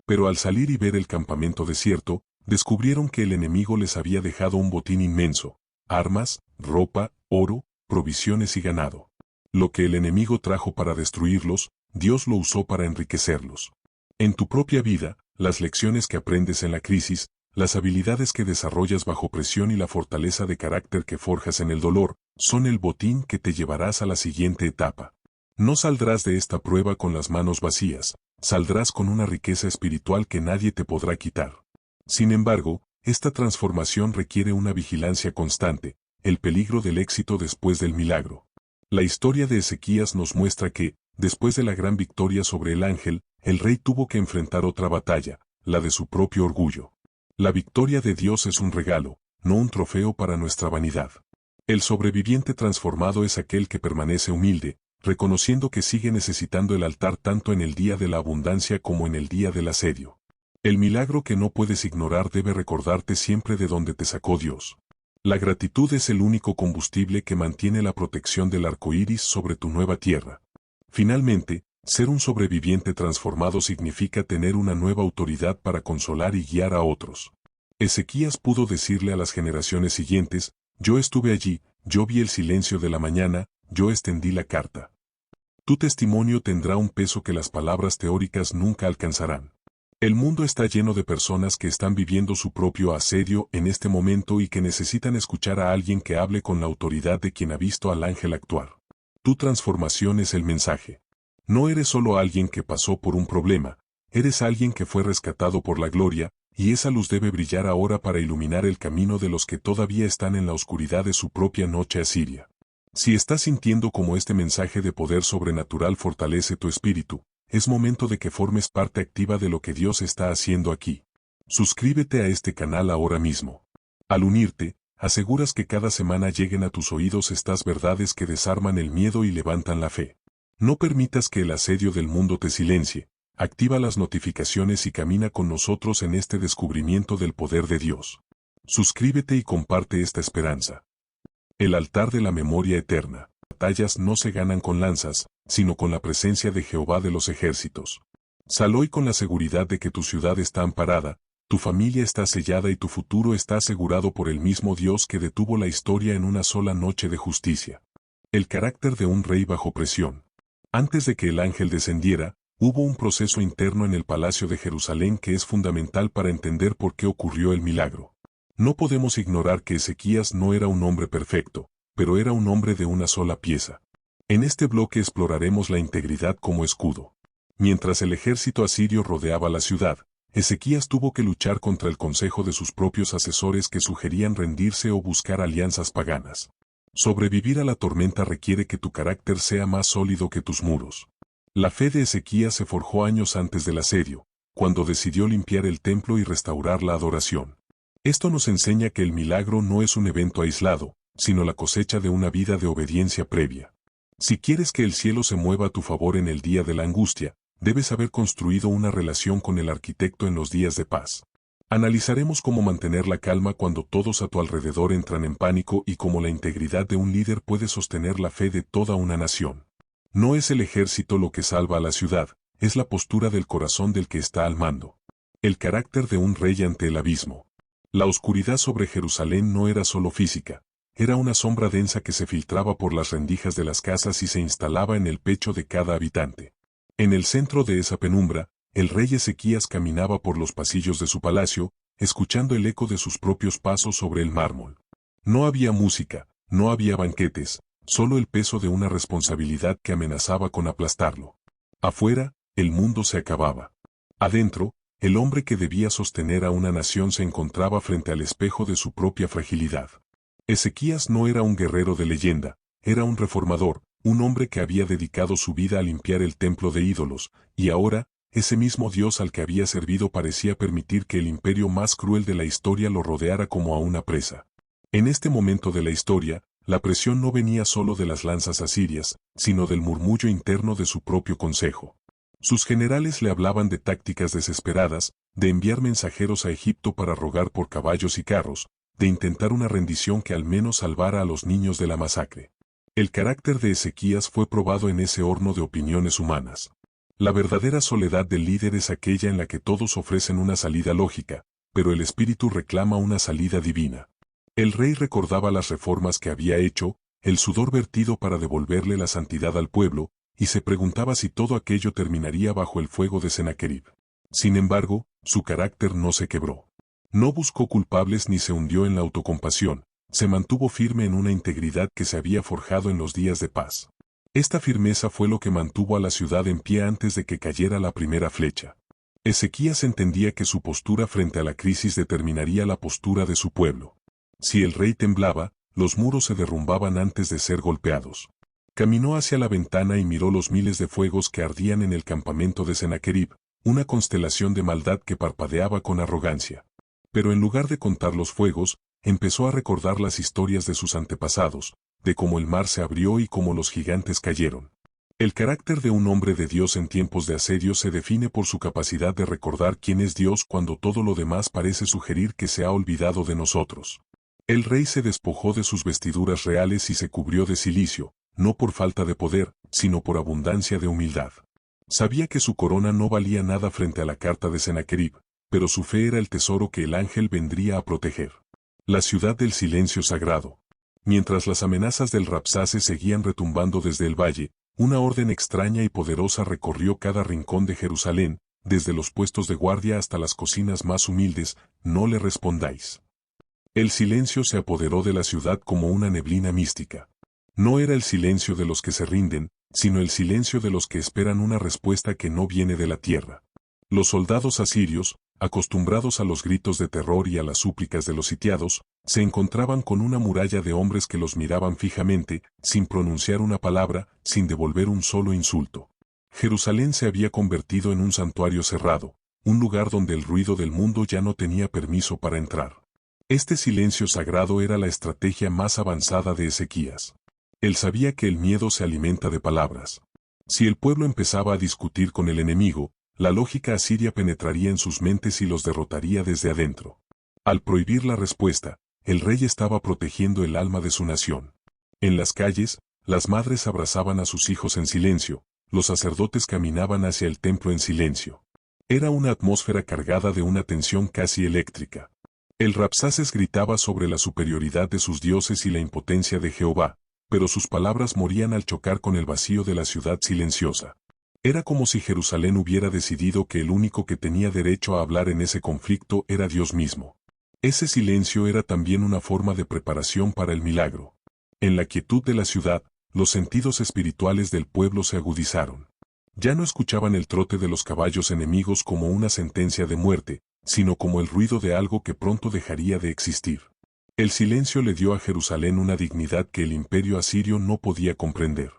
Speaker 1: Pero al salir y ver el campamento desierto, descubrieron que el enemigo les había dejado un botín inmenso: armas, ropa, oro, provisiones y ganado. Lo que el enemigo trajo para destruirlos, Dios lo usó para enriquecerlos. En tu propia vida, las lecciones que aprendes en la crisis, las habilidades que desarrollas bajo presión y la fortaleza de carácter que forjas en el dolor, son el botín que te llevarás a la siguiente etapa. No saldrás de esta prueba con las manos vacías, saldrás con una riqueza espiritual que nadie te podrá quitar. Sin embargo, esta transformación requiere una vigilancia constante, el peligro del éxito después del milagro. La historia de Ezequías nos muestra que, después de la gran victoria sobre el ángel, el rey tuvo que enfrentar otra batalla, la de su propio orgullo. La victoria de Dios es un regalo, no un trofeo para nuestra vanidad. El sobreviviente transformado es aquel que permanece humilde, reconociendo que sigue necesitando el altar tanto en el día de la abundancia como en el día del asedio. El milagro que no puedes ignorar debe recordarte siempre de dónde te sacó Dios. La gratitud es el único combustible que mantiene la protección del arco iris sobre tu nueva tierra. Finalmente, ser un sobreviviente transformado significa tener una nueva autoridad para consolar y guiar a otros. Ezequías pudo decirle a las generaciones siguientes: yo estuve allí, yo vi el silencio de la mañana, yo extendí la carta. Tu testimonio tendrá un peso que las palabras teóricas nunca alcanzarán. El mundo está lleno de personas que están viviendo su propio asedio en este momento y que necesitan escuchar a alguien que hable con la autoridad de quien ha visto al ángel actuar. Tu transformación es el mensaje. No eres solo alguien que pasó por un problema, eres alguien que fue rescatado por la gloria, y esa luz debe brillar ahora para iluminar el camino de los que todavía están en la oscuridad de su propia noche asiria. Si estás sintiendo como este mensaje de poder sobrenatural fortalece tu espíritu, es momento de que formes parte activa de lo que Dios está haciendo aquí. Suscríbete a este canal ahora mismo. Al unirte, aseguras que cada semana lleguen a tus oídos estas verdades que desarman el miedo y levantan la fe. No permitas que el asedio del mundo te silencie. Activa las notificaciones y camina con nosotros en este descubrimiento del poder de Dios. Suscríbete y comparte esta esperanza. El altar de la memoria eterna. Batallas no se ganan con lanzas, sino con la presencia de Jehová de los ejércitos. Sal hoy con la seguridad de que tu ciudad está amparada, tu familia está sellada y tu futuro está asegurado por el mismo Dios que detuvo la historia en una sola noche de justicia. El carácter de un rey bajo presión. Antes de que el ángel descendiera, Hubo un proceso interno en el Palacio de Jerusalén que es fundamental para entender por qué ocurrió el milagro. No podemos ignorar que Ezequías no era un hombre perfecto, pero era un hombre de una sola pieza. En este bloque exploraremos la integridad como escudo. Mientras el ejército asirio rodeaba la ciudad, Ezequías tuvo que luchar contra el consejo de sus propios asesores que sugerían rendirse o buscar alianzas paganas. Sobrevivir a la tormenta requiere que tu carácter sea más sólido que tus muros. La fe de Ezequías se forjó años antes del asedio, cuando decidió limpiar el templo y restaurar la adoración. Esto nos enseña que el milagro no es un evento aislado, sino la cosecha de una vida de obediencia previa. Si quieres que el cielo se mueva a tu favor en el día de la angustia, debes haber construido una relación con el arquitecto en los días de paz. Analizaremos cómo mantener la calma cuando todos a tu alrededor entran en pánico y cómo la integridad de un líder puede sostener la fe de toda una nación. No es el ejército lo que salva a la ciudad, es la postura del corazón del que está al mando. El carácter de un rey ante el abismo. La oscuridad sobre Jerusalén no era solo física, era una sombra densa que se filtraba por las rendijas de las casas y se instalaba en el pecho de cada habitante. En el centro de esa penumbra, el rey Ezequías caminaba por los pasillos de su palacio, escuchando el eco de sus propios pasos sobre el mármol. No había música, no había banquetes, solo el peso de una responsabilidad que amenazaba con aplastarlo. Afuera, el mundo se acababa. Adentro, el hombre que debía sostener a una nación se encontraba frente al espejo de su propia fragilidad. Ezequías no era un guerrero de leyenda, era un reformador, un hombre que había dedicado su vida a limpiar el templo de ídolos, y ahora, ese mismo Dios al que había servido parecía permitir que el imperio más cruel de la historia lo rodeara como a una presa. En este momento de la historia, la presión no venía solo de las lanzas asirias, sino del murmullo interno de su propio consejo. Sus generales le hablaban de tácticas desesperadas, de enviar mensajeros a Egipto para rogar por caballos y carros, de intentar una rendición que al menos salvara a los niños de la masacre. El carácter de Ezequías fue probado en ese horno de opiniones humanas. La verdadera soledad del líder es aquella en la que todos ofrecen una salida lógica, pero el espíritu reclama una salida divina. El rey recordaba las reformas que había hecho, el sudor vertido para devolverle la santidad al pueblo, y se preguntaba si todo aquello terminaría bajo el fuego de Sennacherib. Sin embargo, su carácter no se quebró. No buscó culpables ni se hundió en la autocompasión, se mantuvo firme en una integridad que se había forjado en los días de paz. Esta firmeza fue lo que mantuvo a la ciudad en pie antes de que cayera la primera flecha. Ezequías entendía que su postura frente a la crisis determinaría la postura de su pueblo. Si el rey temblaba, los muros se derrumbaban antes de ser golpeados. Caminó hacia la ventana y miró los miles de fuegos que ardían en el campamento de Sennacherib, una constelación de maldad que parpadeaba con arrogancia. Pero en lugar de contar los fuegos, empezó a recordar las historias de sus antepasados, de cómo el mar se abrió y cómo los gigantes cayeron. El carácter de un hombre de Dios en tiempos de asedio se define por su capacidad de recordar quién es Dios cuando todo lo demás parece sugerir que se ha olvidado de nosotros. El rey se despojó de sus vestiduras reales y se cubrió de cilicio, no por falta de poder, sino por abundancia de humildad. Sabía que su corona no valía nada frente a la carta de Sennacherib, pero su fe era el tesoro que el ángel vendría a proteger. La ciudad del silencio sagrado. Mientras las amenazas del Rabsacés seguían retumbando desde el valle, una orden extraña y poderosa recorrió cada rincón de Jerusalén, desde los puestos de guardia hasta las cocinas más humildes: no le respondáis. El silencio se apoderó de la ciudad como una neblina mística. No era el silencio de los que se rinden, sino el silencio de los que esperan una respuesta que no viene de la tierra. Los soldados asirios, acostumbrados a los gritos de terror y a las súplicas de los sitiados, se encontraban con una muralla de hombres que los miraban fijamente, sin pronunciar una palabra, sin devolver un solo insulto. Jerusalén se había convertido en un santuario cerrado, un lugar donde el ruido del mundo ya no tenía permiso para entrar. Este silencio sagrado era la estrategia más avanzada de Ezequías. Él sabía que el miedo se alimenta de palabras. Si el pueblo empezaba a discutir con el enemigo, la lógica asiria penetraría en sus mentes y los derrotaría desde adentro. Al prohibir la respuesta, el rey estaba protegiendo el alma de su nación. En las calles, las madres abrazaban a sus hijos en silencio, los sacerdotes caminaban hacia el templo en silencio. Era una atmósfera cargada de una tensión casi eléctrica. El Rabsacés gritaba sobre la superioridad de sus dioses y la impotencia de Jehová, pero sus palabras morían al chocar con el vacío de la ciudad silenciosa. Era como si Jerusalén hubiera decidido que el único que tenía derecho a hablar en ese conflicto era Dios mismo. Ese silencio era también una forma de preparación para el milagro. En la quietud de la ciudad, los sentidos espirituales del pueblo se agudizaron. Ya no escuchaban el trote de los caballos enemigos como una sentencia de muerte, sino como el ruido de algo que pronto dejaría de existir. El silencio le dio a Jerusalén una dignidad que el imperio asirio no podía comprender.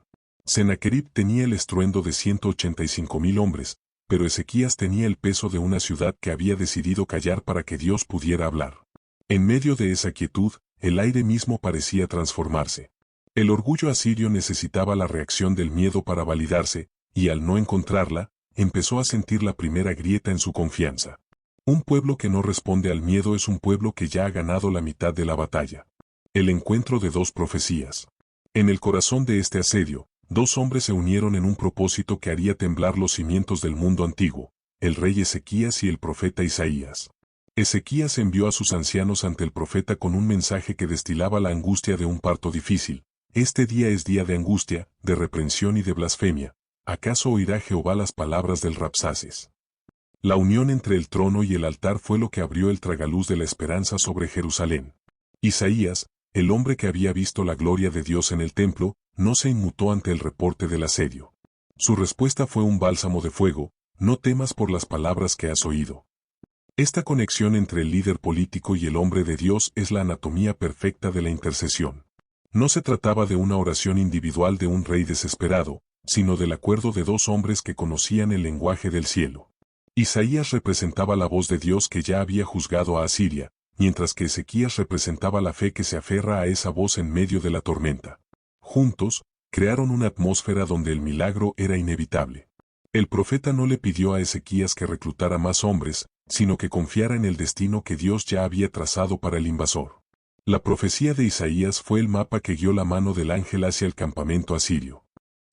Speaker 1: Sennacherib tenía el estruendo de 185,000 hombres, pero Ezequías tenía el peso de una ciudad que había decidido callar para que Dios pudiera hablar. En medio de esa quietud, el aire mismo parecía transformarse. El orgullo asirio necesitaba la reacción del miedo para validarse, y al no encontrarla, empezó a sentir la primera grieta en su confianza. Un pueblo que no responde al miedo es un pueblo que ya ha ganado la mitad de la batalla. El encuentro de dos profecías. En el corazón de este asedio, dos hombres se unieron en un propósito que haría temblar los cimientos del mundo antiguo, el rey Ezequías y el profeta Isaías. Ezequías envió a sus ancianos ante el profeta con un mensaje que destilaba la angustia de un parto difícil. Este día es día de angustia, de reprensión y de blasfemia. ¿Acaso oirá Jehová las palabras del Rabsaces? La unión entre el trono y el altar fue lo que abrió el tragaluz de la esperanza sobre Jerusalén. Isaías, el hombre que había visto la gloria de Dios en el templo, no se inmutó ante el reporte del asedio. Su respuesta fue un bálsamo de fuego: no temas por las palabras que has oído. Esta conexión entre el líder político y el hombre de Dios es la anatomía perfecta de la intercesión. No se trataba de una oración individual de un rey desesperado, sino del acuerdo de dos hombres que conocían el lenguaje del cielo. Isaías representaba la voz de Dios que ya había juzgado a Asiria, mientras que Ezequías representaba la fe que se aferra a esa voz en medio de la tormenta. Juntos, crearon una atmósfera donde el milagro era inevitable. El profeta no le pidió a Ezequías que reclutara más hombres, sino que confiara en el destino que Dios ya había trazado para el invasor. La profecía de Isaías fue el mapa que guió la mano del ángel hacia el campamento asirio.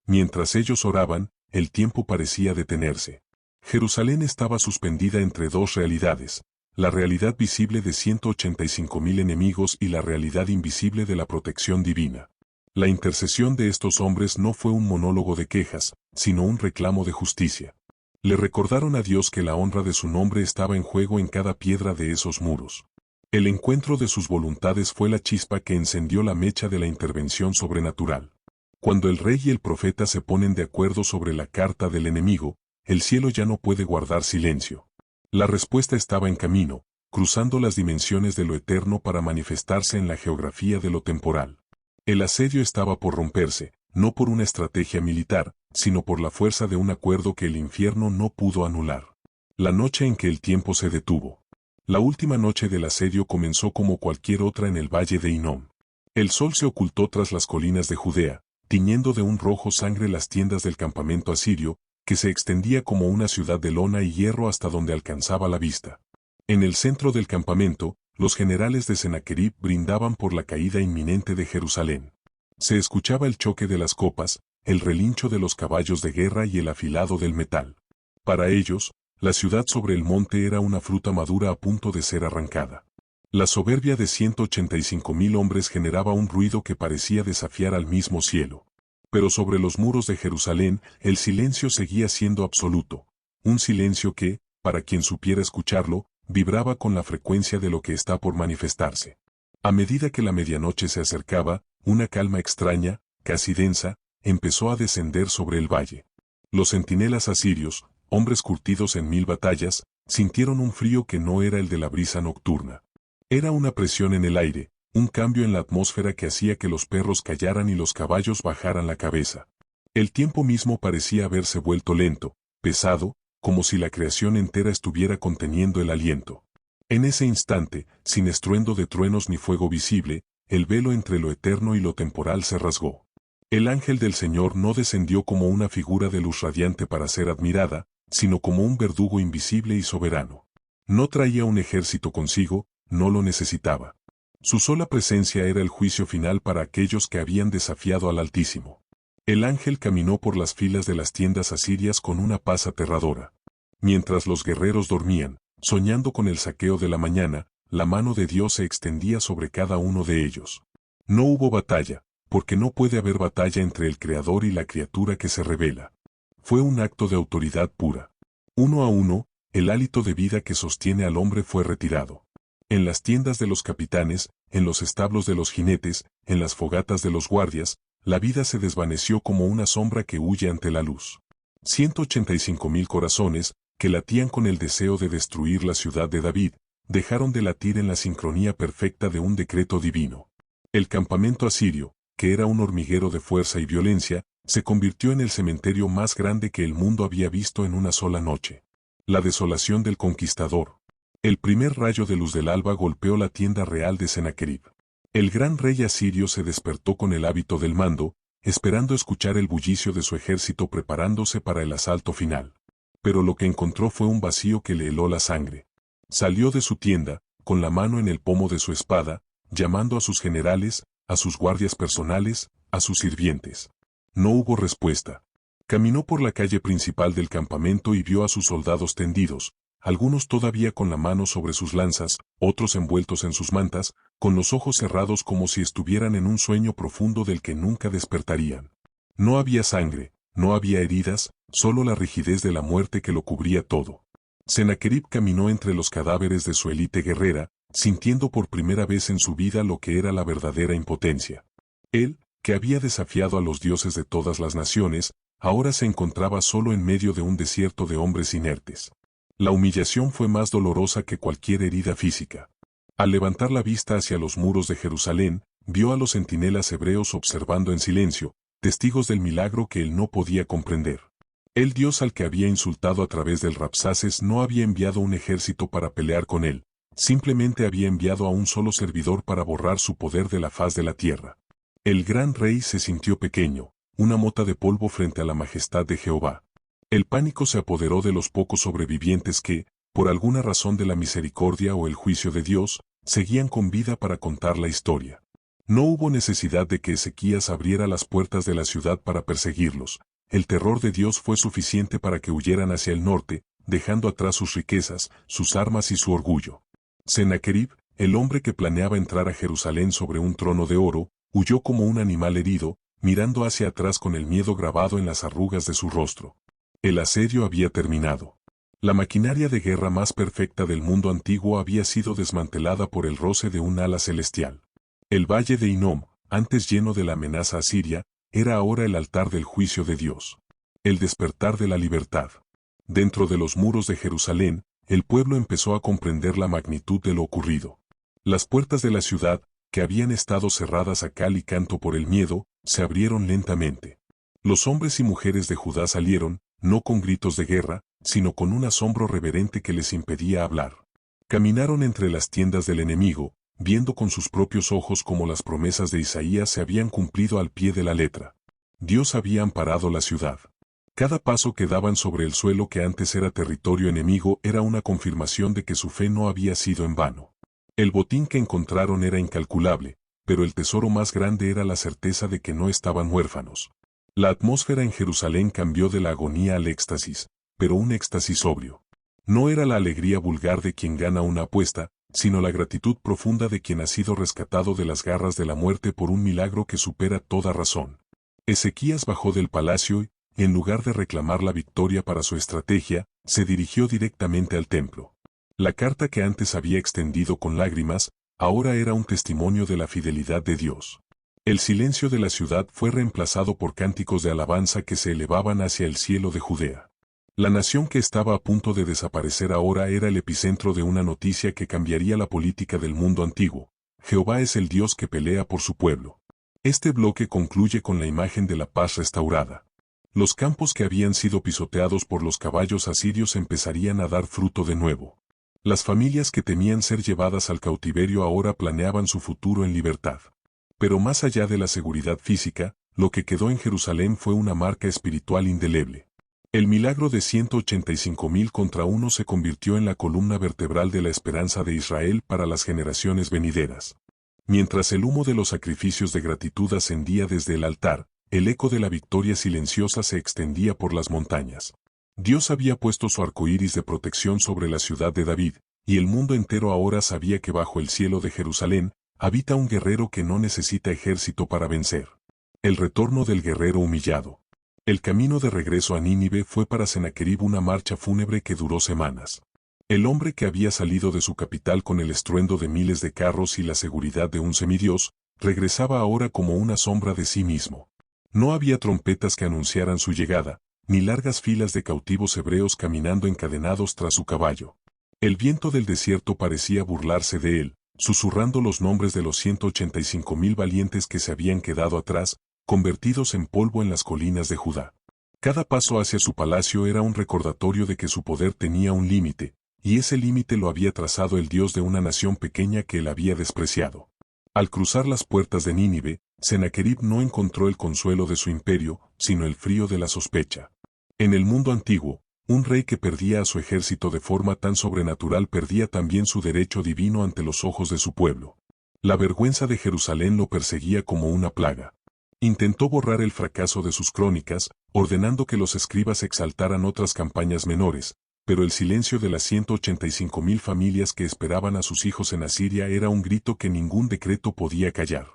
Speaker 1: Mientras ellos oraban, el tiempo parecía detenerse. Jerusalén estaba suspendida entre dos realidades: la realidad visible de 185,000 enemigos y la realidad invisible de la protección divina. La intercesión de estos hombres no fue un monólogo de quejas, sino un reclamo de justicia. Le recordaron a Dios que la honra de su nombre estaba en juego en cada piedra de esos muros. El encuentro de sus voluntades fue la chispa que encendió la mecha de la intervención sobrenatural. Cuando el rey y el profeta se ponen de acuerdo sobre la carta del enemigo, el cielo ya no puede guardar silencio. La respuesta estaba en camino, cruzando las dimensiones de lo eterno para manifestarse en la geografía de lo temporal. El asedio estaba por romperse, no por una estrategia militar, sino por la fuerza de un acuerdo que el infierno no pudo anular. La noche en que el tiempo se detuvo. La última noche del asedio comenzó como cualquier otra en el valle de Hinnom. El sol se ocultó tras las colinas de Judea, tiñendo de un rojo sangre las tiendas del campamento asirio, que se extendía como una ciudad de lona y hierro hasta donde alcanzaba la vista. En el centro del campamento, los generales de Sennacherib brindaban por la caída inminente de Jerusalén. Se escuchaba el choque de las copas, el relincho de los caballos de guerra y el afilado del metal. Para ellos, la ciudad sobre el monte era una fruta madura a punto de ser arrancada. La soberbia de 185,000 hombres generaba un ruido que parecía desafiar al mismo cielo. Pero sobre los muros de Jerusalén, el silencio seguía siendo absoluto. Un silencio que, para quien supiera escucharlo, vibraba con la frecuencia de lo que está por manifestarse. A medida que la medianoche se acercaba, una calma extraña, casi densa, empezó a descender sobre el valle. Los centinelas asirios, hombres curtidos en 1000 batallas, sintieron un frío que no era el de la brisa nocturna. Era una presión en el aire, un cambio en la atmósfera que hacía que los perros callaran y los caballos bajaran la cabeza. El tiempo mismo parecía haberse vuelto lento, pesado, como si la creación entera estuviera conteniendo el aliento. En ese instante, sin estruendo de truenos ni fuego visible, el velo entre lo eterno y lo temporal se rasgó. El ángel del Señor no descendió como una figura de luz radiante para ser admirada, sino como un verdugo invisible y soberano. No traía un ejército consigo, no lo necesitaba. Su sola presencia era el juicio final para aquellos que habían desafiado al Altísimo. El ángel caminó por las filas de las tiendas asirias con una paz aterradora. Mientras los guerreros dormían, soñando con el saqueo de la mañana, la mano de Dios se extendía sobre cada uno de ellos. No hubo batalla, porque no puede haber batalla entre el Creador y la criatura que se rebela. Fue un acto de autoridad pura. Uno a uno, el hálito de vida que sostiene al hombre fue retirado. En las tiendas de los capitanes, en los establos de los jinetes, en las fogatas de los guardias, la vida se desvaneció como una sombra que huye ante la luz. 185.000 corazones, que latían con el deseo de destruir la ciudad de David, dejaron de latir en la sincronía perfecta de un decreto divino. El campamento asirio, que era un hormiguero de fuerza y violencia, se convirtió en el cementerio más grande que el mundo había visto en una sola noche. La desolación del conquistador. El primer rayo de luz del alba golpeó la tienda real de Sennacherib. El gran rey asirio se despertó con el hábito del mando, esperando escuchar el bullicio de su ejército preparándose para el asalto final. Pero lo que encontró fue un vacío que le heló la sangre. Salió de su tienda, con la mano en el pomo de su espada, llamando a sus generales, a sus guardias personales, a sus sirvientes. No hubo respuesta. Caminó por la calle principal del campamento y vio a sus soldados tendidos, algunos todavía con la mano sobre sus lanzas, otros envueltos en sus mantas, con los ojos cerrados como si estuvieran en un sueño profundo del que nunca despertarían. No había sangre, no había heridas, solo la rigidez de la muerte que lo cubría todo. Sennacherib caminó entre los cadáveres de su élite guerrera, sintiendo por primera vez en su vida lo que era la verdadera impotencia. Él, que había desafiado a los dioses de todas las naciones, ahora se encontraba solo en medio de un desierto de hombres inertes. La humillación fue más dolorosa que cualquier herida física. Al levantar la vista hacia los muros de Jerusalén, vio a los centinelas hebreos observando en silencio, testigos del milagro que él no podía comprender. El Dios al que había insultado a través del Rapsaces no había enviado un ejército para pelear con él, simplemente había enviado a un solo servidor para borrar su poder de la faz de la tierra. El gran rey se sintió pequeño, una mota de polvo frente a la majestad de Jehová. El pánico se apoderó de los pocos sobrevivientes que, por alguna razón de la misericordia o el juicio de Dios, seguían con vida para contar la historia. No hubo necesidad de que Ezequías abriera las puertas de la ciudad para perseguirlos. El terror de Dios fue suficiente para que huyeran hacia el norte, dejando atrás sus riquezas, sus armas y su orgullo. Sennacherib, el hombre que planeaba entrar a Jerusalén sobre un trono de oro, huyó como un animal herido, mirando hacia atrás con el miedo grabado en las arrugas de su rostro. El asedio había terminado. La maquinaria de guerra más perfecta del mundo antiguo había sido desmantelada por el roce de un ala celestial. El valle de Hinnom, antes lleno de la amenaza asiria, era ahora el altar del juicio de Dios. El despertar de la libertad. Dentro de los muros de Jerusalén, el pueblo empezó a comprender la magnitud de lo ocurrido. Las puertas de la ciudad, que habían estado cerradas a cal y canto por el miedo, se abrieron lentamente. Los hombres y mujeres de Judá salieron, no con gritos de guerra, sino con un asombro reverente que les impedía hablar. Caminaron entre las tiendas del enemigo, viendo con sus propios ojos cómo las promesas de Isaías se habían cumplido al pie de la letra. Dios había amparado la ciudad. Cada paso que daban sobre el suelo que antes era territorio enemigo era una confirmación de que su fe no había sido en vano. El botín que encontraron era incalculable, pero el tesoro más grande era la certeza de que no estaban huérfanos. La atmósfera en Jerusalén cambió de la agonía al éxtasis, pero un éxtasis sobrio. No era la alegría vulgar de quien gana una apuesta, sino la gratitud profunda de quien ha sido rescatado de las garras de la muerte por un milagro que supera toda razón. Ezequías bajó del palacio y, en lugar de reclamar la victoria para su estrategia, se dirigió directamente al templo. La carta que antes había extendido con lágrimas, ahora era un testimonio de la fidelidad de Dios. El silencio de la ciudad fue reemplazado por cánticos de alabanza que se elevaban hacia el cielo de Judea. La nación que estaba a punto de desaparecer ahora era el epicentro de una noticia que cambiaría la política del mundo antiguo. Jehová es el Dios que pelea por su pueblo. Este bloque concluye con la imagen de la paz restaurada. Los campos que habían sido pisoteados por los caballos asirios empezarían a dar fruto de nuevo. Las familias que temían ser llevadas al cautiverio ahora planeaban su futuro en libertad. Pero más allá de la seguridad física, lo que quedó en Jerusalén fue una marca espiritual indeleble. El milagro de 185.000 contra 1 se convirtió en la columna vertebral de la esperanza de Israel para las generaciones venideras. Mientras el humo de los sacrificios de gratitud ascendía desde el altar, el eco de la victoria silenciosa se extendía por las montañas. Dios había puesto su arcoíris de protección sobre la ciudad de David, y el mundo entero ahora sabía que bajo el cielo de Jerusalén, habita un guerrero que no necesita ejército para vencer. El retorno del guerrero humillado. El camino de regreso a Nínive fue para Sennacherib una marcha fúnebre que duró semanas. El hombre que había salido de su capital con el estruendo de miles de carros y la seguridad de un semidios, regresaba ahora como una sombra de sí mismo. No había trompetas que anunciaran su llegada, ni largas filas de cautivos hebreos caminando encadenados tras su caballo. El viento del desierto parecía burlarse de él, susurrando los nombres de los 185.000 valientes que se habían quedado atrás, convertidos en polvo en las colinas de Judá. Cada paso hacia su palacio era un recordatorio de que su poder tenía un límite, y ese límite lo había trazado el Dios de una nación pequeña que él había despreciado. Al cruzar las puertas de Nínive, Sennacherib no encontró el consuelo de su imperio, sino el frío de la sospecha. En el mundo antiguo, un rey que perdía a su ejército de forma tan sobrenatural perdía también su derecho divino ante los ojos de su pueblo. La vergüenza de Jerusalén lo perseguía como una plaga. Intentó borrar el fracaso de sus crónicas, ordenando que los escribas exaltaran otras campañas menores, pero el silencio de las 185.000 familias que esperaban a sus hijos en Asiria era un grito que ningún decreto podía callar.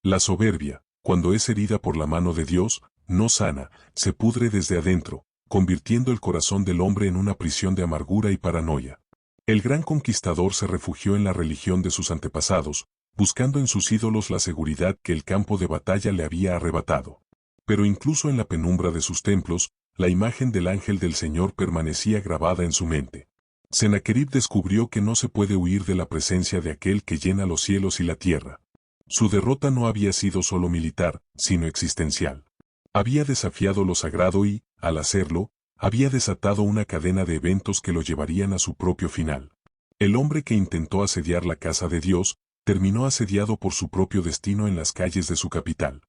Speaker 1: La soberbia, cuando es herida por la mano de Dios, no sana, se pudre desde adentro, convirtiendo el corazón del hombre en una prisión de amargura y paranoia. El gran conquistador se refugió en la religión de sus antepasados, buscando en sus ídolos la seguridad que el campo de batalla le había arrebatado. Pero incluso en la penumbra de sus templos, la imagen del ángel del Señor permanecía grabada en su mente. Sennacherib descubrió que no se puede huir de la presencia de aquel que llena los cielos y la tierra. Su derrota no había sido solo militar, sino existencial. Había desafiado lo sagrado y, al hacerlo, había desatado una cadena de eventos que lo llevarían a su propio final. El hombre que intentó asediar la casa de Dios, terminó asediado por su propio destino en las calles de su capital.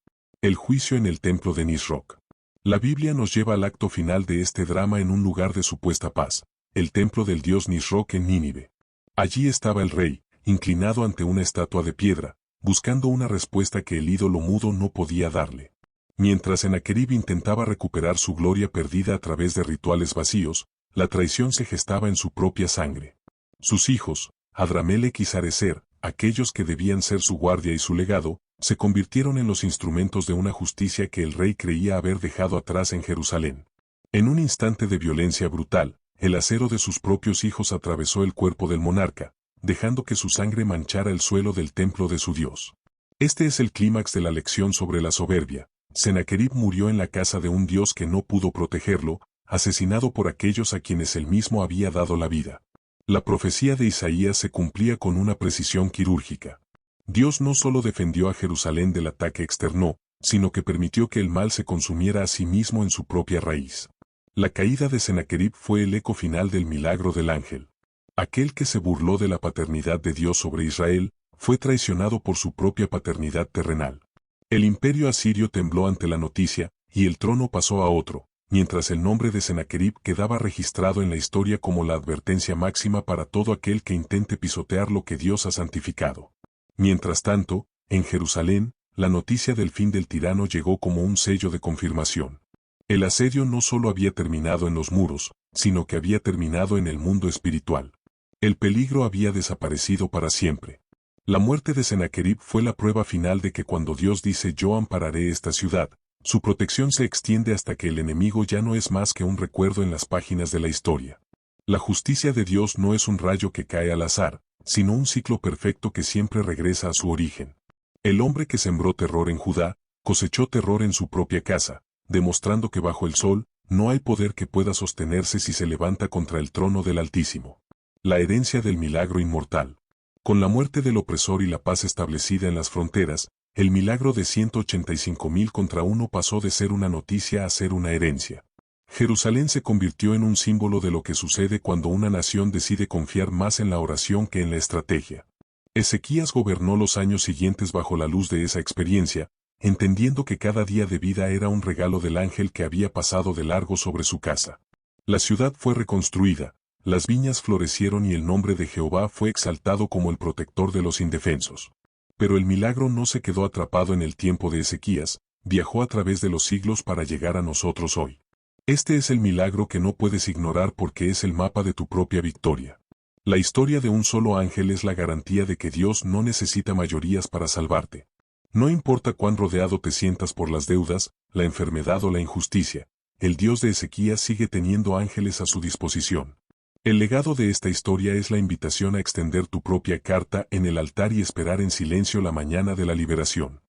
Speaker 1: El juicio en el templo de Nisroch. La Biblia nos lleva al acto final de este drama en un lugar de supuesta paz, el templo del dios Nisroch en Nínive. Allí estaba el rey, inclinado ante una estatua de piedra, buscando una respuesta que el ídolo mudo no podía darle. Mientras Sennacherib intentaba recuperar su gloria perdida a través de rituales vacíos, la traición se gestaba en su propia sangre. Sus hijos, Adramelech y Sarecer, aquellos que debían ser su guardia y su legado, se convirtieron en los instrumentos de una justicia que el rey creía haber dejado atrás en Jerusalén. En un instante de violencia brutal, el acero de sus propios hijos atravesó el cuerpo del monarca, dejando que su sangre manchara el suelo del templo de su Dios. Este es el clímax de la lección sobre la soberbia. Sennacherib murió en la casa de un Dios que no pudo protegerlo, asesinado por aquellos a quienes él mismo había dado la vida. La profecía de Isaías se cumplía con una precisión quirúrgica. Dios no solo defendió a Jerusalén del ataque externo, sino que permitió que el mal se consumiera a sí mismo en su propia raíz. La caída de Sennacherib fue el eco final del milagro del ángel. Aquel que se burló de la paternidad de Dios sobre Israel, fue traicionado por su propia paternidad terrenal. El imperio asirio tembló ante la noticia, y el trono pasó a otro, mientras el nombre de Sennacherib quedaba registrado en la historia como la advertencia máxima para todo aquel que intente pisotear lo que Dios ha santificado. Mientras tanto, en Jerusalén, la noticia del fin del tirano llegó como un sello de confirmación. El asedio no solo había terminado en los muros, sino que había terminado en el mundo espiritual. El peligro había desaparecido para siempre. La muerte de Sennacherib fue la prueba final de que cuando Dios dice yo ampararé esta ciudad, su protección se extiende hasta que el enemigo ya no es más que un recuerdo en las páginas de la historia. La justicia de Dios no es un rayo que cae al azar, sino un ciclo perfecto que siempre regresa a su origen. El hombre que sembró terror en Judá, cosechó terror en su propia casa, demostrando que bajo el sol, no hay poder que pueda sostenerse si se levanta contra el trono del Altísimo. La herencia del milagro inmortal. Con la muerte del opresor y la paz establecida en las fronteras, el milagro de 185.000 contra 1 pasó de ser una noticia a ser una herencia. Jerusalén se convirtió en un símbolo de lo que sucede cuando una nación decide confiar más en la oración que en la estrategia. Ezequías gobernó los años siguientes bajo la luz de esa experiencia, entendiendo que cada día de vida era un regalo del ángel que había pasado de largo sobre su casa. La ciudad fue reconstruida, las viñas florecieron y el nombre de Jehová fue exaltado como el protector de los indefensos. Pero el milagro no se quedó atrapado en el tiempo de Ezequías, viajó a través de los siglos para llegar a nosotros hoy. Este es el milagro que no puedes ignorar porque es el mapa de tu propia victoria. La historia de un solo ángel es la garantía de que Dios no necesita mayorías para salvarte. No importa cuán rodeado te sientas por las deudas, la enfermedad o la injusticia, el Dios de Ezequías sigue teniendo ángeles a su disposición. El legado de esta historia es la invitación a extender tu propia carta en el altar y esperar en silencio la mañana de la liberación.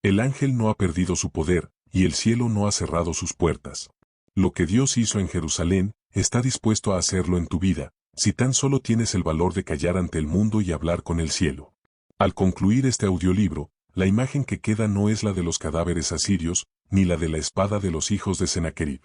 Speaker 1: El ángel no ha perdido su poder, y el cielo no ha cerrado sus puertas. Lo que Dios hizo en Jerusalén, está dispuesto a hacerlo en tu vida, si tan solo tienes el valor de callar ante el mundo y hablar con el cielo. Al concluir este audiolibro, la imagen que queda no es la de los cadáveres asirios, ni la de la espada de los hijos de Sennacherib.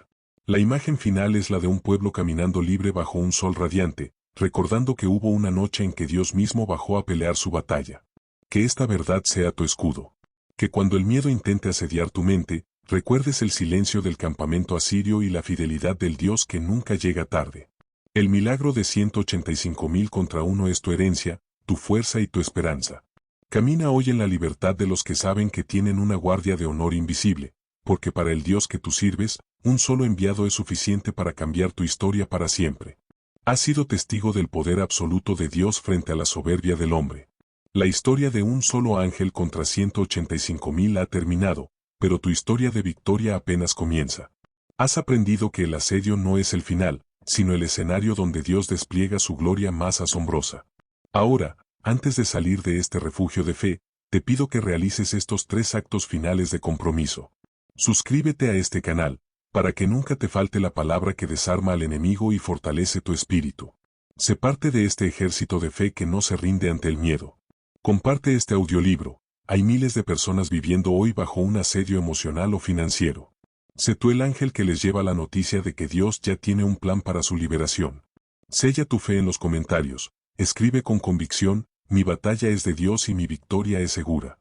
Speaker 1: La imagen final es la de un pueblo caminando libre bajo un sol radiante, recordando que hubo una noche en que Dios mismo bajó a pelear su batalla. Que esta verdad sea tu escudo. Que cuando el miedo intente asediar tu mente, recuerdes el silencio del campamento asirio y la fidelidad del Dios que nunca llega tarde. El milagro de 185,000 contra 1 es tu herencia, tu fuerza y tu esperanza. Camina hoy en la libertad de los que saben que tienen una guardia de honor invisible, porque para el Dios que tú sirves, un solo enviado es suficiente para cambiar tu historia para siempre. Has sido testigo del poder absoluto de Dios frente a la soberbia del hombre. La historia de un solo ángel contra 185,000 ha terminado, pero tu historia de victoria apenas comienza. Has aprendido que el asedio no es el final, sino el escenario donde Dios despliega su gloria más asombrosa. Ahora, antes de salir de este refugio de fe, te pido que realices estos 3 actos finales de compromiso. Suscríbete a este canal, para que nunca te falte la palabra que desarma al enemigo y fortalece tu espíritu. Sé parte de este ejército de fe que no se rinde ante el miedo. Comparte este audiolibro. Hay miles de personas viviendo hoy bajo un asedio emocional o financiero. Sé tú el ángel que les lleva la noticia de que Dios ya tiene un plan para su liberación. Sella tu fe en los comentarios. Escribe con convicción: mi batalla es de Dios y mi victoria es segura.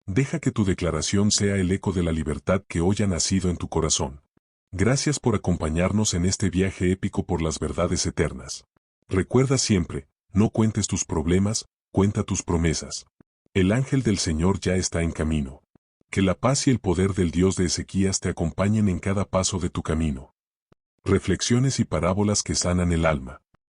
Speaker 1: Deja que tu declaración sea el eco de la libertad que hoy ha nacido en tu corazón. Gracias por acompañarnos en este viaje épico por las verdades eternas. Recuerda siempre, no cuentes tus problemas, cuenta tus promesas. El ángel del Señor ya está en camino. Que la paz y el poder del Dios de Ezequías te acompañen en cada paso de tu camino. Reflexiones y parábolas que sanan el alma.